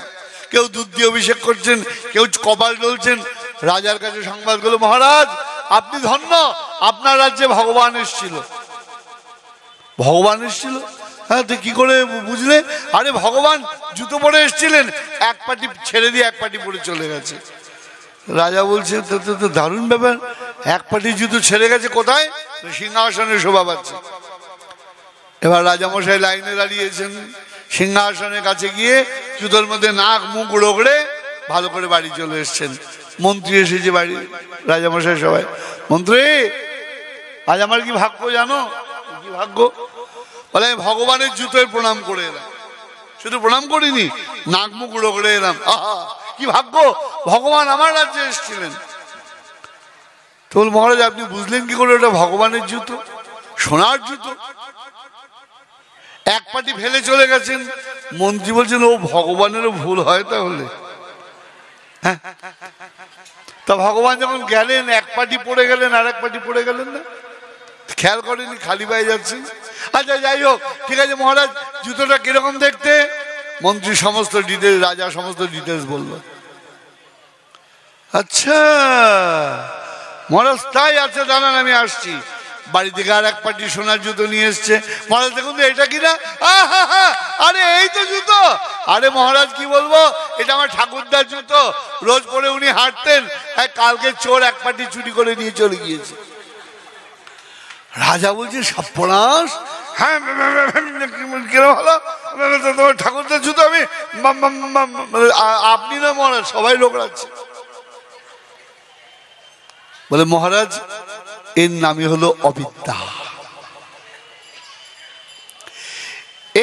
কেউ দুধ দিয়ে অভিষেক করছেন, কেউ কপাল ডলছেন। রাজার কাছে সংবাদ গেল, মহারাজ আপনি ধন্য, আপনার রাজ্যে ভগবান এসেছিল। ভগবান এসেছিল? হ্যাঁ, তো কি করে বুঝলে? আরে ভগবান জুতো পরে এসেছিলেন, এক পাটি ছেড়ে দিয়ে এক পাটি পরে চলে গেছে। রাজা বলছে তো দারুণ ব্যাপার, এক পাটি জুতো ছেড়ে গেছে কোথায়? সিংহাসনে শোভা পাচ্ছে। এবার রাজামশাই লাইনে দাঁড়িয়েছেন, সিংহাসনের কাছে গিয়ে জুতোর মধ্যে নাক মুখ রগড়ে ভালো করে বাড়ি চলে এসছেন। মন্ত্রী এসেছে বাড়ি, রাজামশাই সবাই, মন্ত্রী আজ আমার কি ভাগ্য জানো? কি ভাগ্য? বলে আমি ভগবানের জুতোয় প্রণাম করে এলাম। শুধু প্রণাম করিনি, নাক মুখ রগড়ে এলাম। আহা কি ভাগ্য, ভগবান আমার রাজ্যে এসেছিলেন। তো বল মহারাজ আপনি বুঝলেন কি করে ওটা ভগবানের জুতো, সোনার জুতো? এক পাটি ফেলে চলে গেছেন। মন্ত্রী বলছেন ও ভগবানেরও ভুল হয় তাহলে? হ্যাঁ, তা ভগবান যখন গেলেন এক পাটি পড়ে গেলেন, আর এক পাটি পড়ে গেলেন না, খেয়াল করেনি, খালি পায়ে যাচ্ছেন। আচ্ছা যাই হোক, ঠিক আছে মহারাজ জুতোটা কিরকম দেখতে? মন্ত্রী সমস্ত ডিটেলস, রাজা সমস্ত ডিটেলস বলল। আচ্ছা মহারাজ তাই আছে, জানান আমি আসছি। বাড়ি থেকে আর এক পাটি সোনার জুতো নিয়ে এসছে। মহারাজ দেখুন তো এটা কিনা? আরে এই তো জুতো। আরে মহারাজ কি বলবো, এটা আমার ঠাকুরদার জুতো, রোজ পরে উনি হাঁটতেন, কালকে চোর এক পাটি চুরি করে নিয়ে চলে গিয়েছে। রাজা বলছে সর্বনাশ, হ্যাঁ কিরম হলো? তোমার ঠাকুরদার জুতো আমি, আপনি না মহারাজ, সবাই লোক রাখছে। বলে মহারাজ এর নামই হলো অবিদ্যা,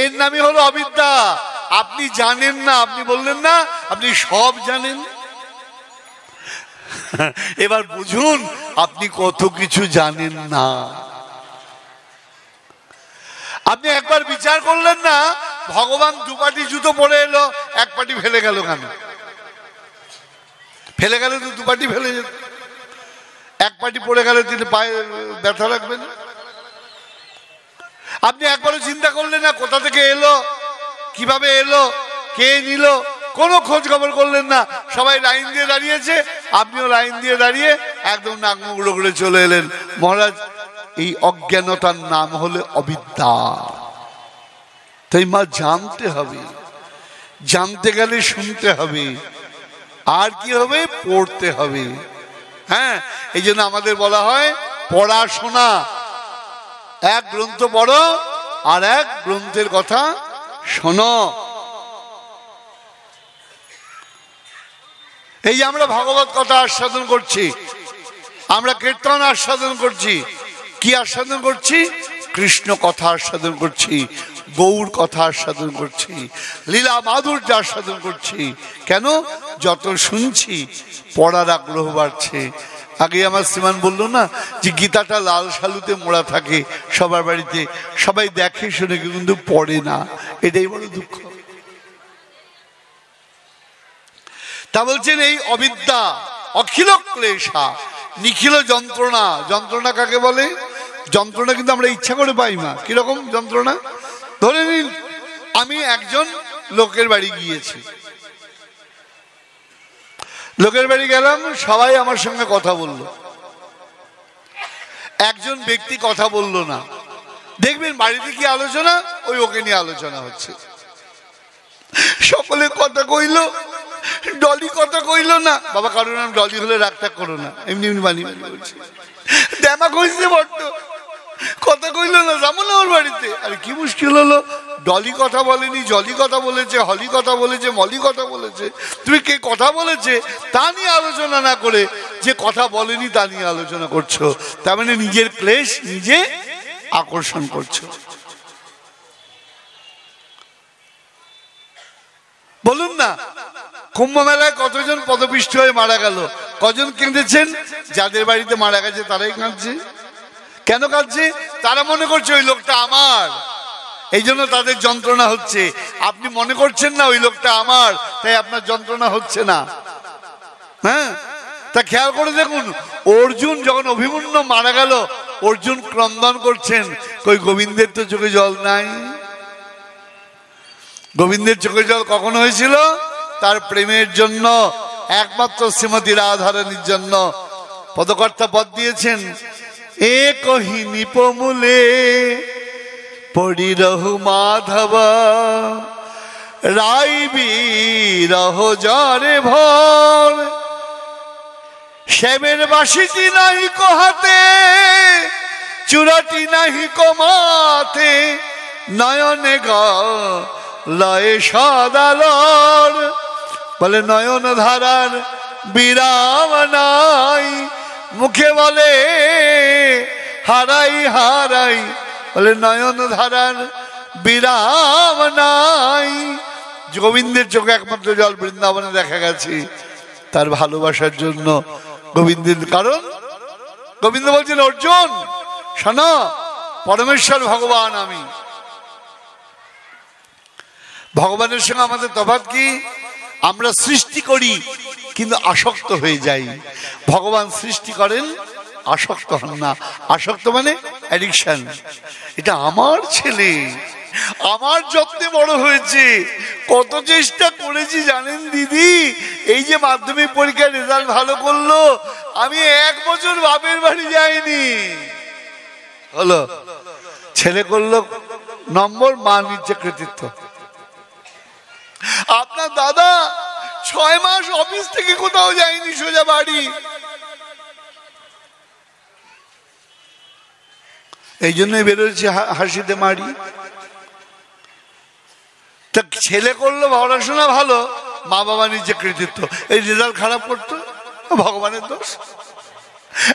এর নামই হলো অবিদ্যা। আপনি জানেন না, আপনি বললেন না আপনি সব জানেন। এবার বুঝুন আপনি কত কিছু জানেন না। আপনি একবার বিচার করলেন না, ভগবান 2 পাটি জুতো পরে এলো, এক পাটি ফেলে গেল কেন? ফেলে গেলে তো 2 পাটি ফেলে যেত, এক পাটি পড়ে গেলে তিনি পায়ে ব্যথা লাগবে না? আপনি একবারও চিন্তা করলেন না কোথা থেকে এলো, কিভাবে এলো, কে নিল? কোনো খোঁজ খবর করলেন না। সবাই লাইন দিয়ে দাঁড়িয়েছে, আপনিও লাইন দিয়ে দাঁড়িয়ে একদম নাক মুখ রগড়ে চলে এলেন। মহারাজ এই অজ্ঞানতার নাম হলো অবিদ্যা। তাই মা জানতে হবে, জানতে গেলে শুনতে হবে, আর কি হবে? পড়তে হবে। হ্যাঁ, এই জন্য আমাদের বলা হয় পড়াশোনা। এক গ্রন্থ পড়ো আর এক গ্রন্থের কথা শোনো। এই যে আমরা ভাগবত কথা আস্বাদন করছি, আমরা কীর্তন আস্বাদন করছি, কি আস্বাদন করছি? কৃষ্ণ কথা আস্বাদন করছি, গৌর কথা আস্বাদন করছি, লীলা মাধুর্য আস্বাদন করছি। কেন? যত শুনছি পড়ার আগ্রহ বাড়ছে। আগে আমার শ্রীমান বললো না যে গীতাটা লাল শালুতে মোড়া থাকে সবার বাড়িতে, সবাই দেখে শুনে কিন্তু পড়ে না, এটাই বড় দুঃখ। তা বলছেন এই অবিদ্যা অখিল ক্লেশা নিখিল যন্ত্রণা। যন্ত্রণা কাকে বলে? যন্ত্রণা কিন্তু আমরা ইচ্ছা করে পাই না। কিরকম যন্ত্রণা? ধরে নিন আমি একজন লোকের বাড়ি গিয়েছি, লোকের বাড়ি গেলাম, সবাই আমার সঙ্গে কথা বলল, একজন ব্যক্তি কথা বলল না। দেখবেন বাড়িতে কি আলোচনা? ওই ওকে নিয়ে আলোচনা হচ্ছে। সকলে কথা কইল, ডলি কথা কইল না। বাবা কারণ নাম ডলি হলে রাগটা করো না, এমনি এমনি বানিয়ে বলছি। দেমা কইছে বড্ড, কথা কইল না, যাবো না ওর বাড়িতে। আরে কি মুশকিল হলো? ডলি কথা বলেনি, জলি কথা বলেছে, হলি কথা বলেছে, মলি কথা বলেছে। তুমি কে কথা বলেছে তা নিয়ে আলোচনা না করে যে কথা বলেনি তা নিয়ে আলোচনা করছো, তার মানে নিজের ক্লেশ নিজে আকর্ষণ করছো। বলুন না, কুম্ভ মেলায় কতজন পদপিষ্ট হয়ে মারা গেল? কজন কেঁদেছেন? যাদের বাড়িতে মারা গেছে তারাই কাঁদছে। কেন কাঁদছে? তারা মনে করছে ওই লোকটা আমার, এই জন্য তাদের যন্ত্রণা হচ্ছে। আপনি মনে করছেন না ওই লোকটা আমার, তাই আপনার যন্ত্রণা হচ্ছে না। হ্যাঁ, তা খেয়াল করে দেখুন, অর্জুন যখন অভিমন্যু মারা গেল, অর্জুন ক্রন্দন করছেন, কই গোবিন্দের তো চোখে জল নাই। গোবিন্দের চোখে জল কখন হয়েছিল? তার প্রেমের জন্য, একমাত্র শ্রীমতী রাধারানীর জন্য। পদকর্তা পদ দিয়েছেন, এ কহি নিপমূলে পড়িরহু মাধব রাই বিরহ জরে ভর শ্যামের বাসিটি নাহি কহাতে চূড়াটি নাহি কমাতে নয়নে গলয়ে সদালর। বলে নয়ন ধারার বিরাম নাই, মুখে বলে হারাই হারাই। বলে নয়ন ধারার বিরাম নাই। গোবিন্দের চোখে একমাত্র জল বৃন্দাবনে দেখা গেছে তার ভালোবাসার জন্য গোবিন্দের। কারণ গোবিন্দ বলছেন, অর্জুন শোনো, পরমেশ্বর ভগবান আমি। ভগবানের সঙ্গে আমাদের তফাৎ কি? আমরা সৃষ্টি করি কিন্তু আসক্ত হয়ে যাই। ভগবান সৃষ্টি করেন, আসক্ত হন না। আসক্ত মানে অ্যাডিকশন। এটা আমার ছেলে, আমার যত্নে বড় হয়েছে, কত চেষ্টা করেছি জানেন দিদি। এই যে মাধ্যমিক পরীক্ষার রেজাল্ট ভালো করলো, আমি 1 বছর বাপের বাড়ি যাইনি। হলো, ছেলে করলো নম্বর, মা নিচ্ছে কৃতিত্ব। আপনার দাদা 6 মাস অফিস থেকে কোথাও যায়নি, সোজা বাড়ি। এই জন্যই বেরোচ্ছে হাসিতে মারি। তা ছেলে করলো পড়াশোনা ভালো, মা বাবা নিজে কৃতিত্ব। এই রেজাল্ট খারাপ করতো, ভগবানের দোষ।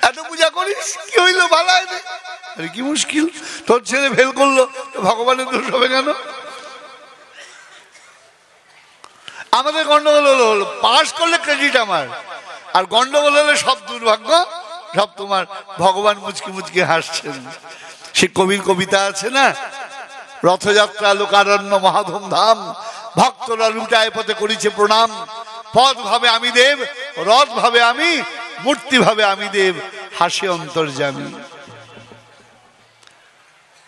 এত পূজা করিস, কি হইলো? ভালো আছে। আরে কি মুশকিল, তোর ছেলে ফেল করলো, ভগবানের দোষ হবে কেন? আমাদের গন্ডগোল হলো পাস করলে ক্রেডিট আমার, আর গন্ডগোল হলে সব দুর্ভাগ্য, সব তোমার। ভগবান মুচকি মুচকি হাসছেন। সে কবির কবিতা আছে না, রথযাত্রা লোকারণ্য মহাধুমধাম, ভক্তরা লুটায় পথে করিছে প্রণাম। পদ ভাবে আমি দেব, রথ ভাবে আমি, মূর্তি ভাবে আমি দেব, হাসি অন্তর্যামী।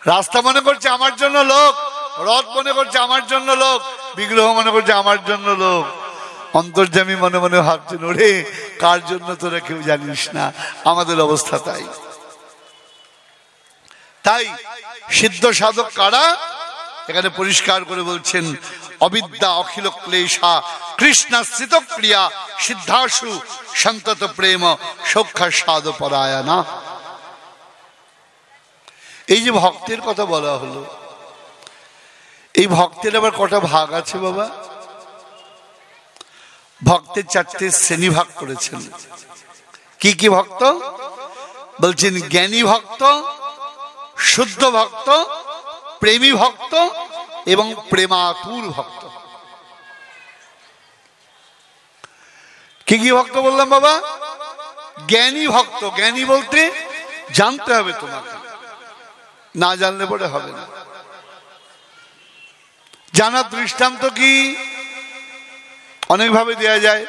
রাস্তা মনে করছে আমার জন্য লোক, রথ মনে করছে আমার জন্য লোক, বিগ্রহ মনে করছে আমার জন্য লোক। অন্তর্যামী মনে মনে ভাবছেন, ওরে কার জন্য তোরা কেউ জানিস না। আমাদের অবস্থা তাই। তাই সিদ্ধ সাধক কারা? এখানে পরিষ্কার করে বলছেন, অবিদ্যা অখিল ক্লেশা কৃষ্ণাশ্রিত ক্রিয়া সিদ্ধাসু সন্তত প্রেম সৌখ্য সাধ পরায়ণা। এই যে ভক্তের কথা বলা হলো, এই ভক্তের আবার কটা ভাগ আছে বাবা? ভক্তের চারটে শ্রেণী ভাগ করেছেন। কি কি ভক্ত বলছেন? জ্ঞানী ভক্ত, শুদ্ধ ভক্ত, প্রেমী ভক্ত এবং প্রেমাতুর ভক্ত। কি কি ভক্ত বললাম বাবা? জ্ঞানী ভক্ত। জ্ঞানী বলতে জানতে হবে তোমাকে, না জানলে পরে হবে না। জানার দৃষ্টান্ত কি? অনেকভাবে দেয়া যায়।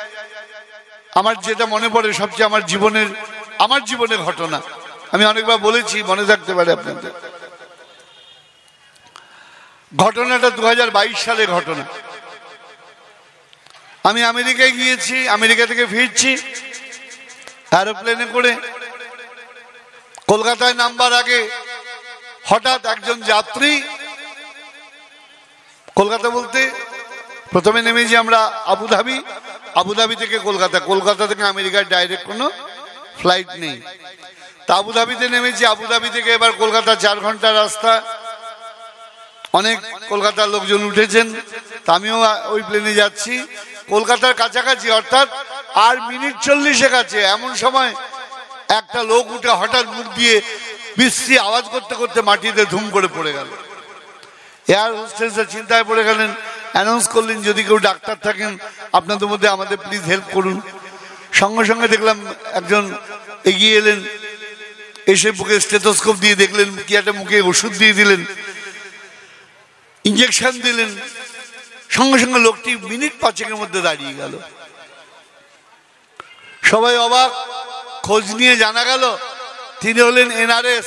আমার যেটা মনে পড়ে সবচেয়ে আমার জীবনের ঘটনা, আমি অনেকবার বলেছি, মনে থাকতে পারে আপনাদের। ঘটনাটা 2022 সালের ঘটনা। আমি আমেরিকায় গিয়েছি, আমেরিকা থেকে ফিরছি এরোপ্লেনে করে। কলকাতায় নামবার আগে হঠাৎ একজন যাত্রী, কলকাতা বলতে প্রথমে নেমেছি আমরা আবুধাবি, আবুধাবি থেকে কলকাতা, কলকাতা থেকে আমেরিকার ডাইরেক্ট কোনো ফ্লাইট নেই। তা আবুধাবিতে নেমেছি, আবুধাবি থেকে এবার কলকাতা 4 ঘন্টা রাস্তা। অনেক কলকাতার লোকজন উঠেছেন, তা আমিও ওই প্লেনে যাচ্ছি। কলকাতার কাছাকাছি, অর্থাৎ আর মিনিট 40 কাছে, এমন সময় একটা লোক উঠে হঠাৎ মুখ দিয়ে বিশ্রী আওয়াজ করতে করতে মাটিতে ধুম করে পড়ে গেল। এয়ার হোস্টেসের চিন্তায় পড়ে গেলেন, অ্যানাউন্স করলেন যদি কেউ ডাক্তার থাকেন আপনাদের মধ্যে আমাদের প্লিজ হেল্প করুন। সঙ্গে সঙ্গে দেখলাম একজন এগিয়ে এলেন, এসে বুকে স্টেথোস্কোপ দিয়ে দেখলেন, কি একটা মুখে ওষুধ দিয়ে দিলেন, ইঞ্জেকশন দিলেন। সঙ্গে সঙ্গে লোকটি মিনিট 5 মধ্যে দাঁড়িয়ে গেল। সবাই অবাক। খোঁজ নিয়ে জানা গেল তিনি হলেন NRS,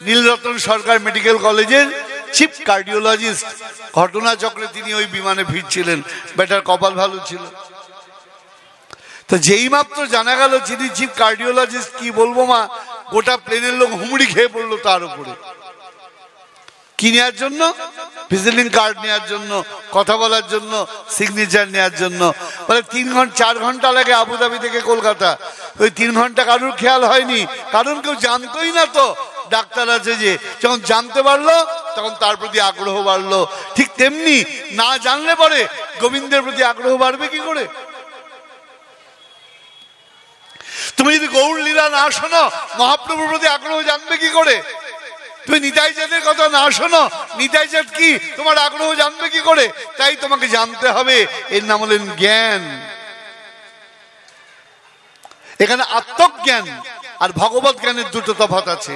নীলরতন সরকার মেডিকেল কলেজের চিফ কার্ডিওলজিস্ট। ঘটনাচক্রে তিনি ওই বিমানে ফিরছিলেন। বেটার কপাল ভালো ছিল। তো যেই মাত্র জানা গেল যিনি চিফ কার্ডিওলজিস্ট, কি বলবো মা, গোটা প্লেনের লোক হুমড়ি খেয়ে পড়লো তার উপরে। কি নেওয়ার জন্য? ভিজিটিং কার্ড নেওয়ার জন্য, কথা বলার জন্য, সিগনেচার নেওয়ার জন্য। বলে 4 ঘন্টা লাগে আবুধাবি থেকে কলকাতা। ওই 3 ঘন্টা কারোর খেয়াল হয়নি, কারণ কেউ জানতোই না তো ডাক্তার আছে যে। যখন জানতে পারলো তখন তার প্রতি আগ্রহ বাড়লো। ঠিক তেমনি না জানলে পরে গোবিন্দের প্রতি আগ্রহ বাড়বে কি করে? তুমি যদি গৌর লীলা না শোনো, মহাপ্রভুর প্রতি আগ্রহ জানবে কি করে? তুমি নিতাই চাঁদের কথা না শোনো, নিতাই চাঁদ কি তোমার আগ্রহ জানবে কি করে? তাই তোমাকে জানতে হবে। এর নাম হলেন জ্ঞান। এখানে আত্মজ্ঞান আর ভগবত জ্ঞানের দুটো তফাৎ আছে।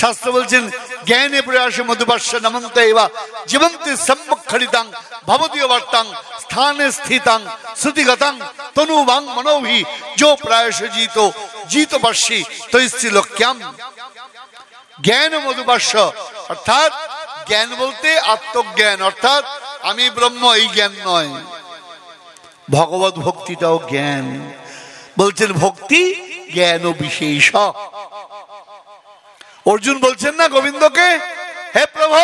শাস্ত্র বলছেন, জ্ঞানে প্রয়াসে মধুবাস্য নমন্ত এবা জীবন্তে সম্মুখরিতাং ভবদীয় বার্তাং স্থানে স্থিতাং শ্রুতিগতাং তনুবাং মনোভি যো প্রায়শ জিত বাস্যি তৈশ্রী লক্ষ্যাম। জ্ঞান মধুবাস্য, অর্থাৎ জ্ঞান বলতে আত্মজ্ঞান, অর্থাৎ আমি ব্রহ্ম, এই জ্ঞান নয়। ভগবত ভক্তিটাও জ্ঞান। বলছেন ভক্তি জ্ঞান বিশেষ। অর্জুন বলছেন না গোবিন্দকে, হে প্রভু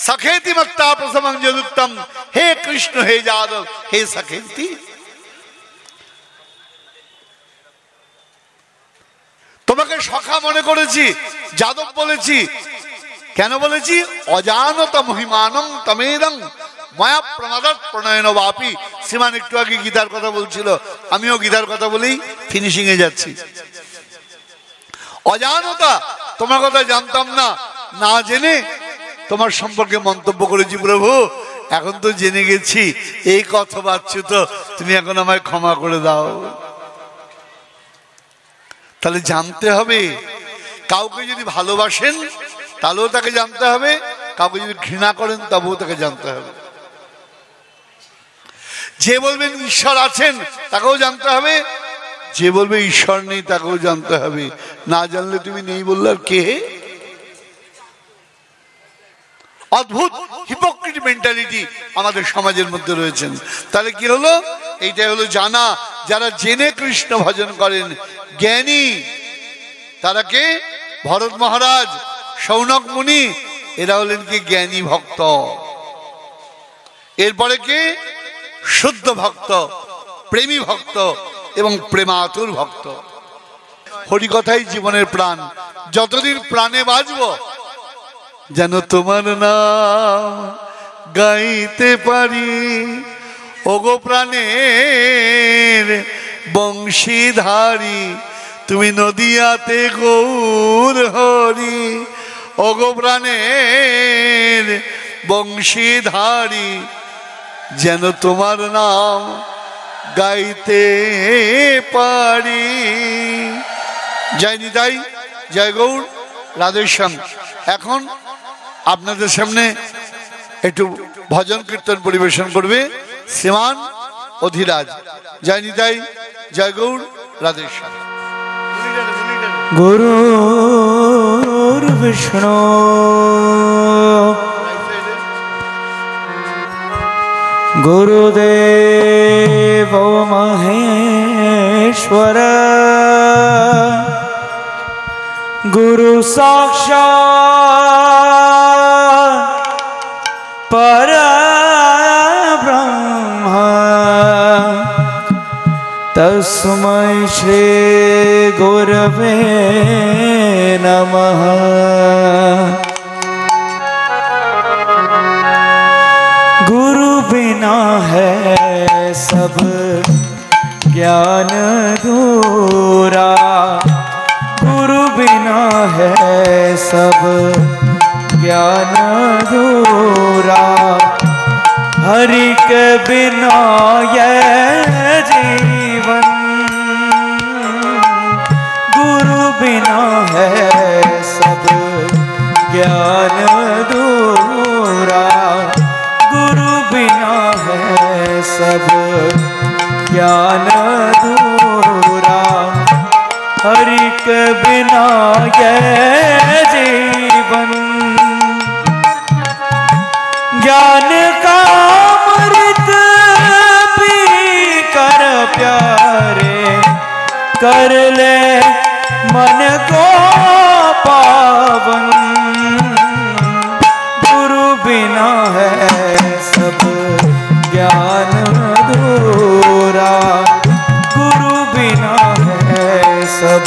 সখেতি মত্তা প্রসমং যদুক্তম, হে কৃষ্ণ হে যাদব হে সখেতি। তোমাকে সখা মনে করেছি, যাদব বলেছি। কেন বলেছি? অজানত মহিমানং তমেদং মায়া প্রমাদাত প্রণয়ন বাপি। শ্রীমান একটু আগে গীতার কথা বলছিল, আমিও গীতার কথা বলেই ফিনিশিং এ যাচ্ছি। অজানতা, তোমার কথা জানতাম না, না জেনে তোমার সম্পর্কে মন্তব্য করেছি। প্রভু এখন তো জেনে গেছি, এই কথা বাচ্চু তো, তুমি এখন আমায় ক্ষমা করে দাও। তাহলে জানতে হবে। কাউকে যদি ভালোবাসেন তাহলেও তাকে জানতে হবে, কাউকে যদি ঘৃণা করেন তবেও তাকে জানতে হবে। যে বলবেন ঈশ্বর আছেন তাকেও জানতে হবে, যে বলবে ঈশ্বর নেই তাকেও জানতে হবে। না জানলে তুমি নেই বললে আর কে? অদ্ভুত হিপোক্রিট মেন্টালিটি আমাদের সমাজের মধ্যে রয়েছেন। তাহলে কি হলো? এইটাই হলো জানা। যারা জেনে কৃষ্ণ ভজন করেন, জ্ঞানী, তারা কে? ভরত মহারাজ, শৌনক মুনি, এরা হলেন কি জ্ঞানী ভক্ত। এরপরে কে? শুদ্ধ ভক্ত, প্রেমী ভক্ত এবং প্রেমাতুর ভক্ত। হরিকথাই জীবনের প্রাণ। যতদিন প্রাণে বাঁচব যেন তোমার নাম গাইতে পারি, ওগো প্রাণের বংশীধারী তুমি নদিয়াতে গৌর হরি। ওগো প্রাণের বংশীধারী যেন তোমার নাম গাইতে পারি। জয় নিতাই, জয় গৌর, রাধেশ্যাম। এখন আপনাদের সামনে একটু ভজন কীর্তন পরিবেশন করবে শ্রীমান অধিরাজ। জয় নিতাই, জয় গৌর, রাধেশ্যাম। গুরুর বিষ্ণু গুরুদেব মহেশ্বর গুরু সাক্ষাৎ পরব্রহ্ম তস্मै শ্রী গুরবে নমঃ। गुरु बिना है सब ज्ञान अधूरा, गुरु बिना है सब ज्ञान अधूरा। हरि के बिना यह जीवन, गुरु बिना है सब ज्ञान अधूरा। गुरु बिना है सब ज्ञान अधूरा। हरि के बिना यह जीवन, ज्ञान का अमृत पी कर प्यारे कर ले मन को पावन। गुरु बिना है सब ज्ञान अधूरा, गुरु बिना है सब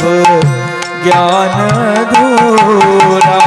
ज्ञान अधूरा।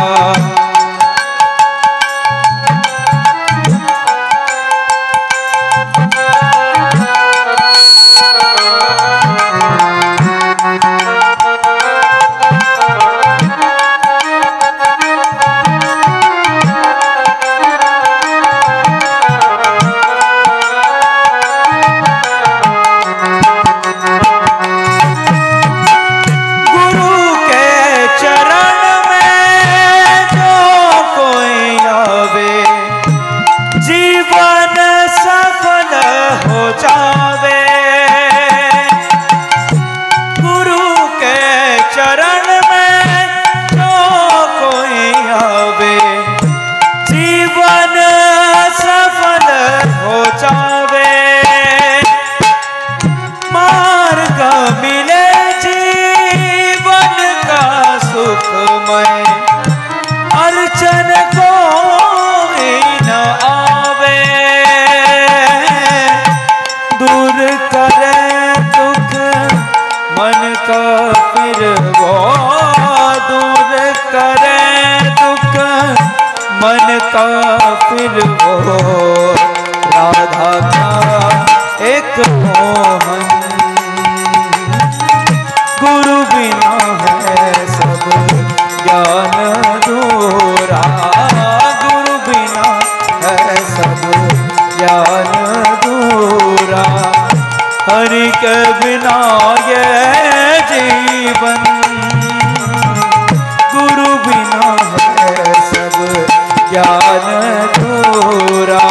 मन का फिर वो राधा का एक मोहन। गुरु बिना है सब ज्ञान अधूरा, गुरु बिना है सब ज्ञान अधूरा। हरि के बिना ये जीवन, गुरु बिना है सब ज्ञान अधूरा।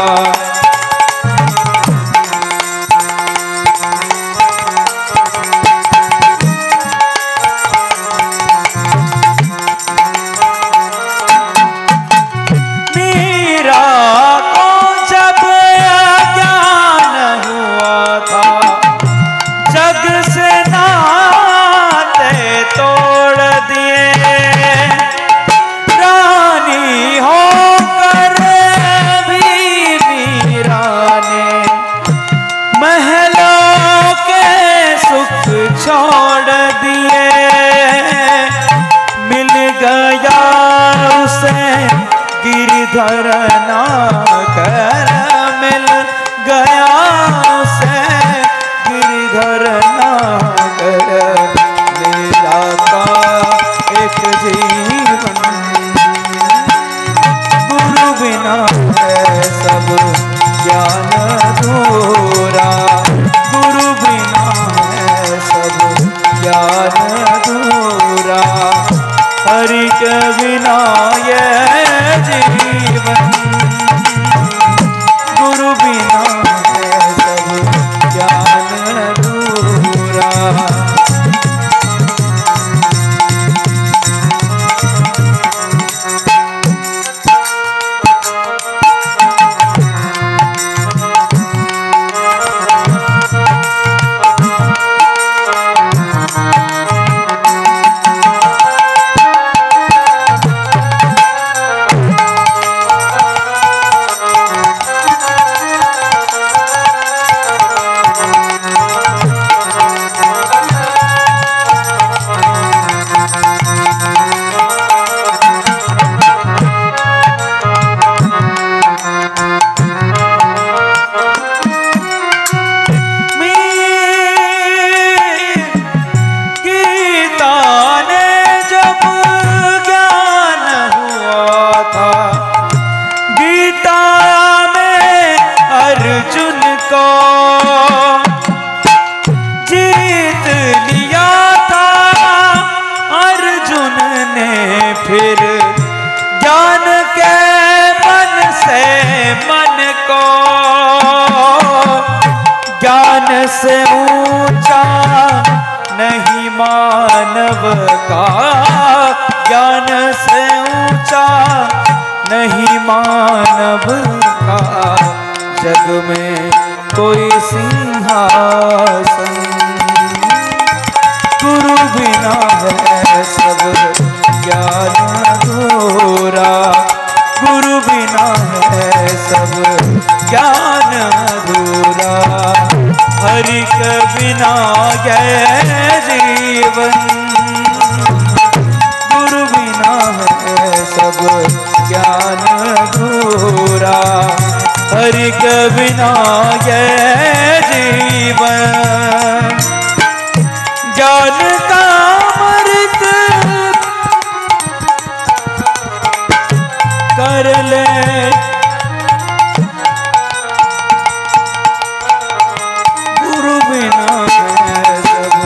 मीरा को जब ज्ञान हुआ था, जग से नाते तोड़ दिए। रानी होकर भी मीरा ने महलों के सुख छोड़ दिए। मिल गया उसे गिरधर नाकर, मिल गया को जीत लिया था अर्जुन ने फिर ज्ञान के मन से मन को, ज्ञान से ऊंचा नहीं मानव का, ज्ञान से ऊंचा नहीं मानव का, जग में कोई सिंहासन, गुरु बिना है सब ज्ञान अधूरा, गुरु बिना है सब ज्ञान अधूरा, हरि के बिना गए जीवन, गुरु बिना है सब ज्ञान अधूरा, हरि के बिना ये जीवन, ज्ञान का अमृत कर ले गुरु बिना है सब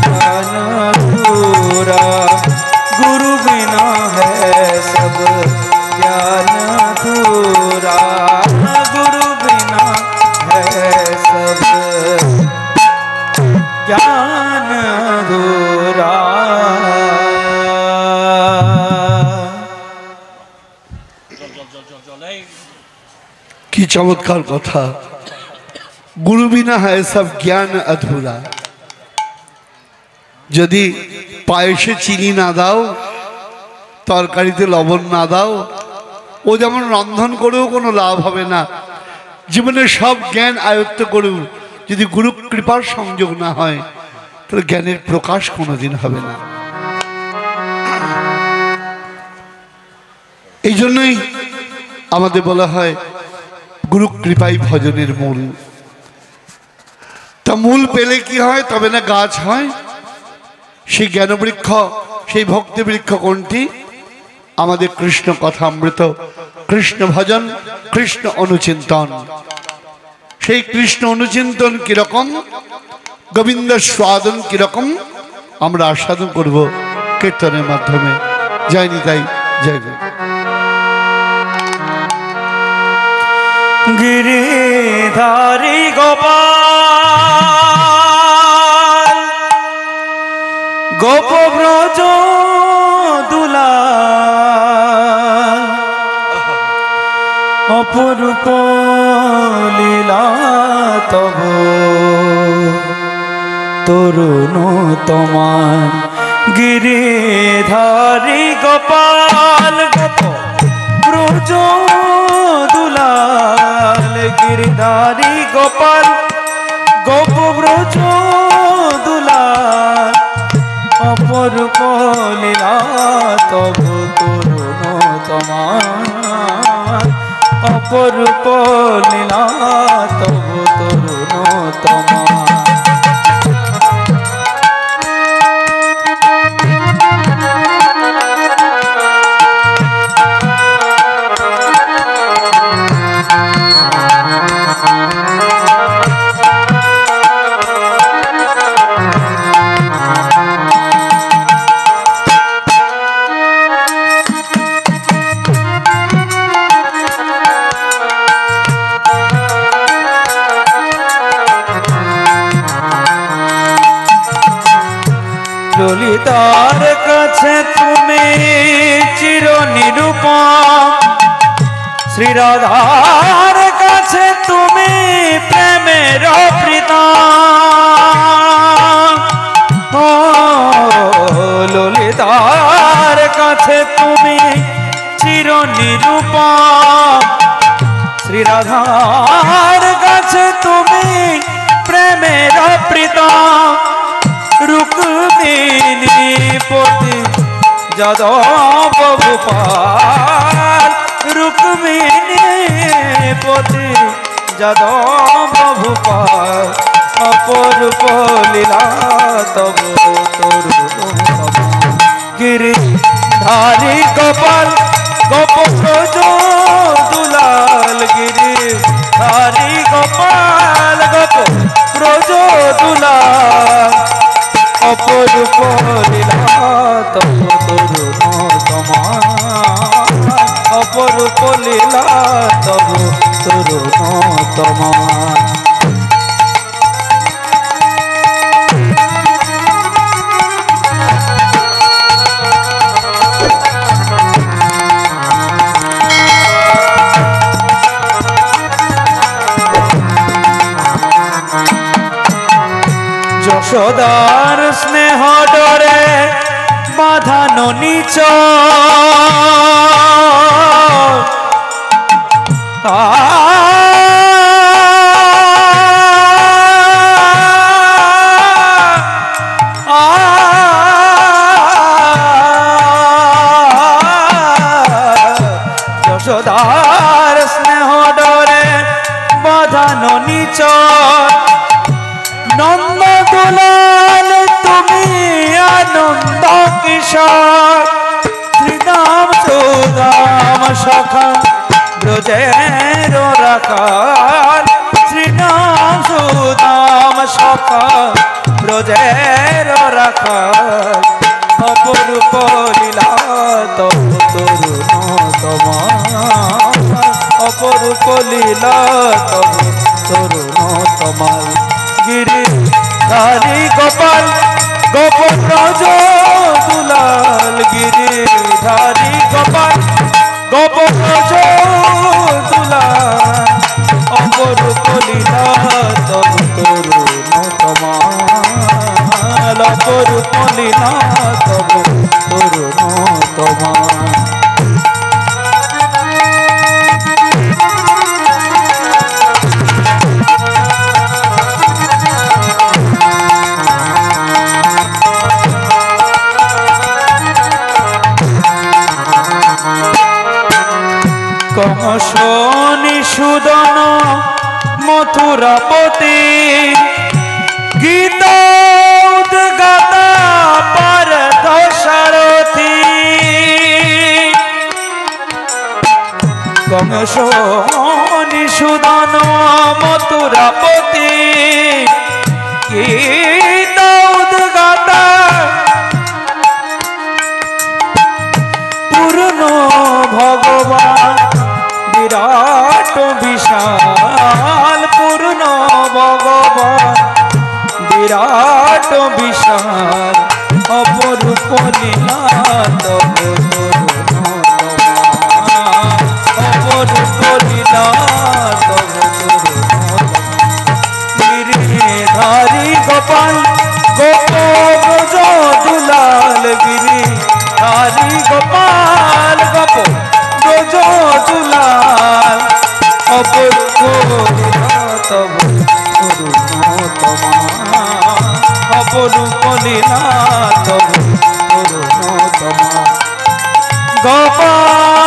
ज्ञान अधूरा, गुरु बिना है सब ज्ञान अधूरा, गुरु बिना है सब ज्ञान अधूरा। কি চমৎকার কথা, গুরু বিনা হয় সব জ্ঞান अधूरा। যদি পায়েসে চিনি না দাও, তরকারিতে লবণ না দাও, ও যেমন রন্ধন করেও কোনো লাভ হবে না। জীবনে সব জ্ঞান আয়ত্ত করেও যদি গুরু কৃপার সংযোগ না হয়, তাহলে জ্ঞানের প্রকাশ কোনোদিন হবে না। এই জন্যই আমাদের বলা হয় গুরু কৃপাই ভজনের মূল। তা মূল পেলে কি হয়? তবে না গাছ হয়। সেই জ্ঞানবৃক্ষ, সেই ভক্তি বৃক্ষ কোনটি? আমাদের কৃষ্ণ কথামৃত, কৃষ্ণ ভজন, কৃষ্ণ অনুচিন্তন। সেই কৃষ্ণ অনুচিন্তন কিরকম, গোবিন্দ স্বাদন কিরকম আমরা আস্বাদন করব কীর্তনের মাধ্যমে। জয় নিতাই, জয় গুরু। गिरिधारी गोपाल गोप ब्रज दुलाल, অপরূপ লীলা তব তরুণ তমান। গিরিধারী গোপাল গোপ ব্রজ দুলাল, গিরিধারী গোপাল গোপ ব্রজ দুলাল, অপরূপ লীলা তব তরুণ তমান, অপরূপ লীলা তব তরুণ তমান। ললিতার কাছে তুমি চির নিরূপম, শ্রীরাধার কাছে তুমি প্রেমের প্রীতম। ও ললিতার কাছে তুমি চির নিরূপম, শ্রীরাধার কাছে তুমি প্রেমের প্রীতম। রুক্মিণী পতি যাদব ভূপাল, রুক্মিণী পতি যাদব ভূপাল, অপরূপ লীলা তব তরুণ তমান। গিরিধারী গোপাল গোপ ব্রজ দুলাল, গিরিধারী গোপাল দুলাল অপরূপ লীলা তব তরুণ তোমার অপরূপ লীলা তব তরুণ তোমার যশোদার স্নেহ ডরে বাঁধানো নিচ যশোদার স্নেহ ডরে বাঁধানো নিচ নন্দ দুলাল তুমি আনন্দ কিশোর শ্রীরাম সুদাম সখা ব্রজের রাখাল শ্রীরাম সুদাম সখা ব্রজের রাখাল অপরূপ লীলা তব তরুণ তোমার অপরূপ লীলা তব তরুণ তোমার গিরি ধারি গোপাল গোপন রাজ দুলাল গিরি ধারি গোপাল গোপন রাজ দুলাল অপরূপ লীলা তব তরুণ তোমার অপরূপ লীলা তব তরুণ তোমার কংসনি সুদন মথুরাপতি গীত উদ্গাতা পারথ সারথি কংসনি সুদন মথুরাপতি গীত উদ্গাতা পূর্ণ ভগবান বিরাট বিশাল পূর্ণ ভগবান বিরাট বিশাল অপরূপ লীলা তব তরুণ অপরূপ লীলা তব তরুণ গিরিধারী গোপাল গোপ ব্রজ দুলাল গিরিধারী গোপাল গোপ ব্রজ দুলাল অপরূপ লীলা তব তরুণ তোমার অপরূপ লীলা তব তরুণ তোমার গোপাল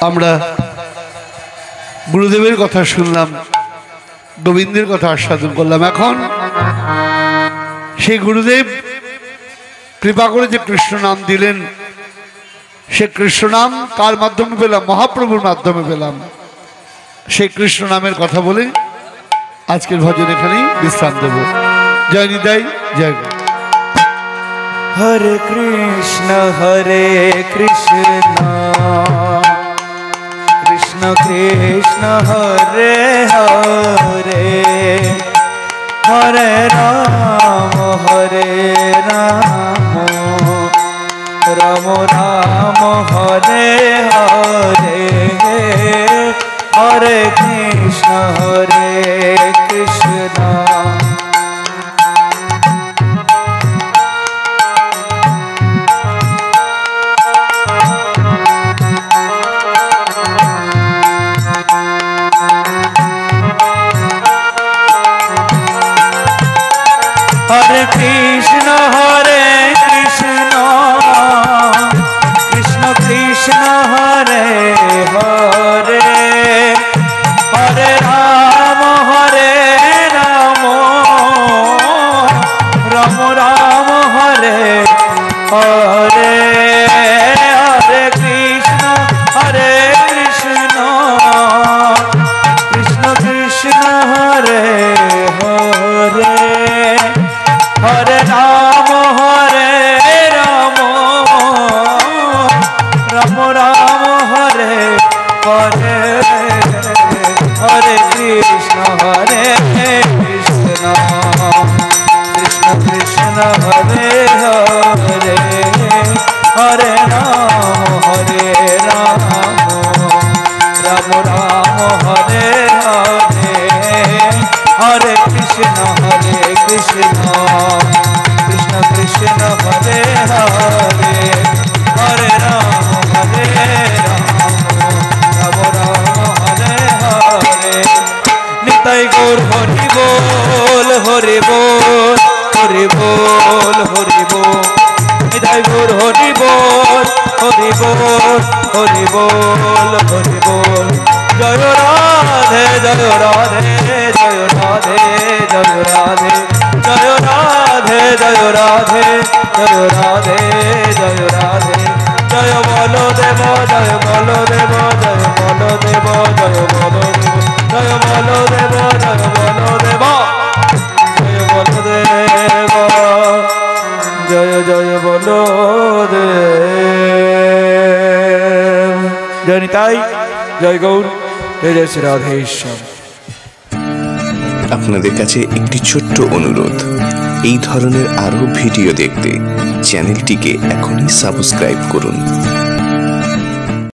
আমরা গুরুদেবের কথা শুনলাম, গোবিন্দের কথা আস্বাদন করলাম। এখন সেই গুরুদেব কৃপা করে যে কৃষ্ণ নাম দিলেন, সে কৃষ্ণ নাম কার মাধ্যমে পেলাম? মহাপ্রভুর মাধ্যমে পেলাম। সেই কৃষ্ণ নামের কথা বলে আজকের ভজন এখানেই বিশ্রাম দেব। জয় নিতাই, জয় গুরু। হরে কৃষ্ণ কৃষ্ণ কৃষ্ণ হরে হরে হরে রাম রাম রাম হরে হরে হরে কৃষ্ণ কৃষ্ণ কৃষ্ণ হরে কৃষ্ণ কৃষ্ণ কৃষ্ণ হরে হরে হরে রাম রাম রাম হরে হরে হরে কৃষ্ণ কৃষ্ণ কৃষ্ণ কৃষ্ণ হরে হরে হরে রাম রাম রাম হরে হরে হরে কৃষ্ণ কৃষ্ণ কৃষ্ণ কৃষ্ণ হরে হরে হরে রাম রাম রাম হরে হরে হরে কৃষ্ণ কৃষ্ণ কৃষ্ণ কৃষ্ণ হরে হরে হরে রাম রাম হরে হরে নিতাই গৌর হরি বল হরি বল হরি বল হরি বল নিতাই গৌর হরি বল হরি বল হরি বল হরি বল জয় রাধে জয় রাধে জয় রাধে জয় রাধে জয় রাধে জয় রাধে জয় রাধে জয় রাধে জয় বলদেব জয় বলদেব জয় বলদেব জয় বলদেব জয় বলদেব জয় বলদেব জয় বলদেব জয় জয় বলদেব জয় নিতাই জয় গৌর জয় জয় শ্রী রাধেশ্বর। আপনাদের কাছে একটি ছোট্ট অনুরোধ, এই ধরনের আরো ভিডিও দেখতে চ্যানেলটিকে এখনই সাবস্ক্রাইব করুন।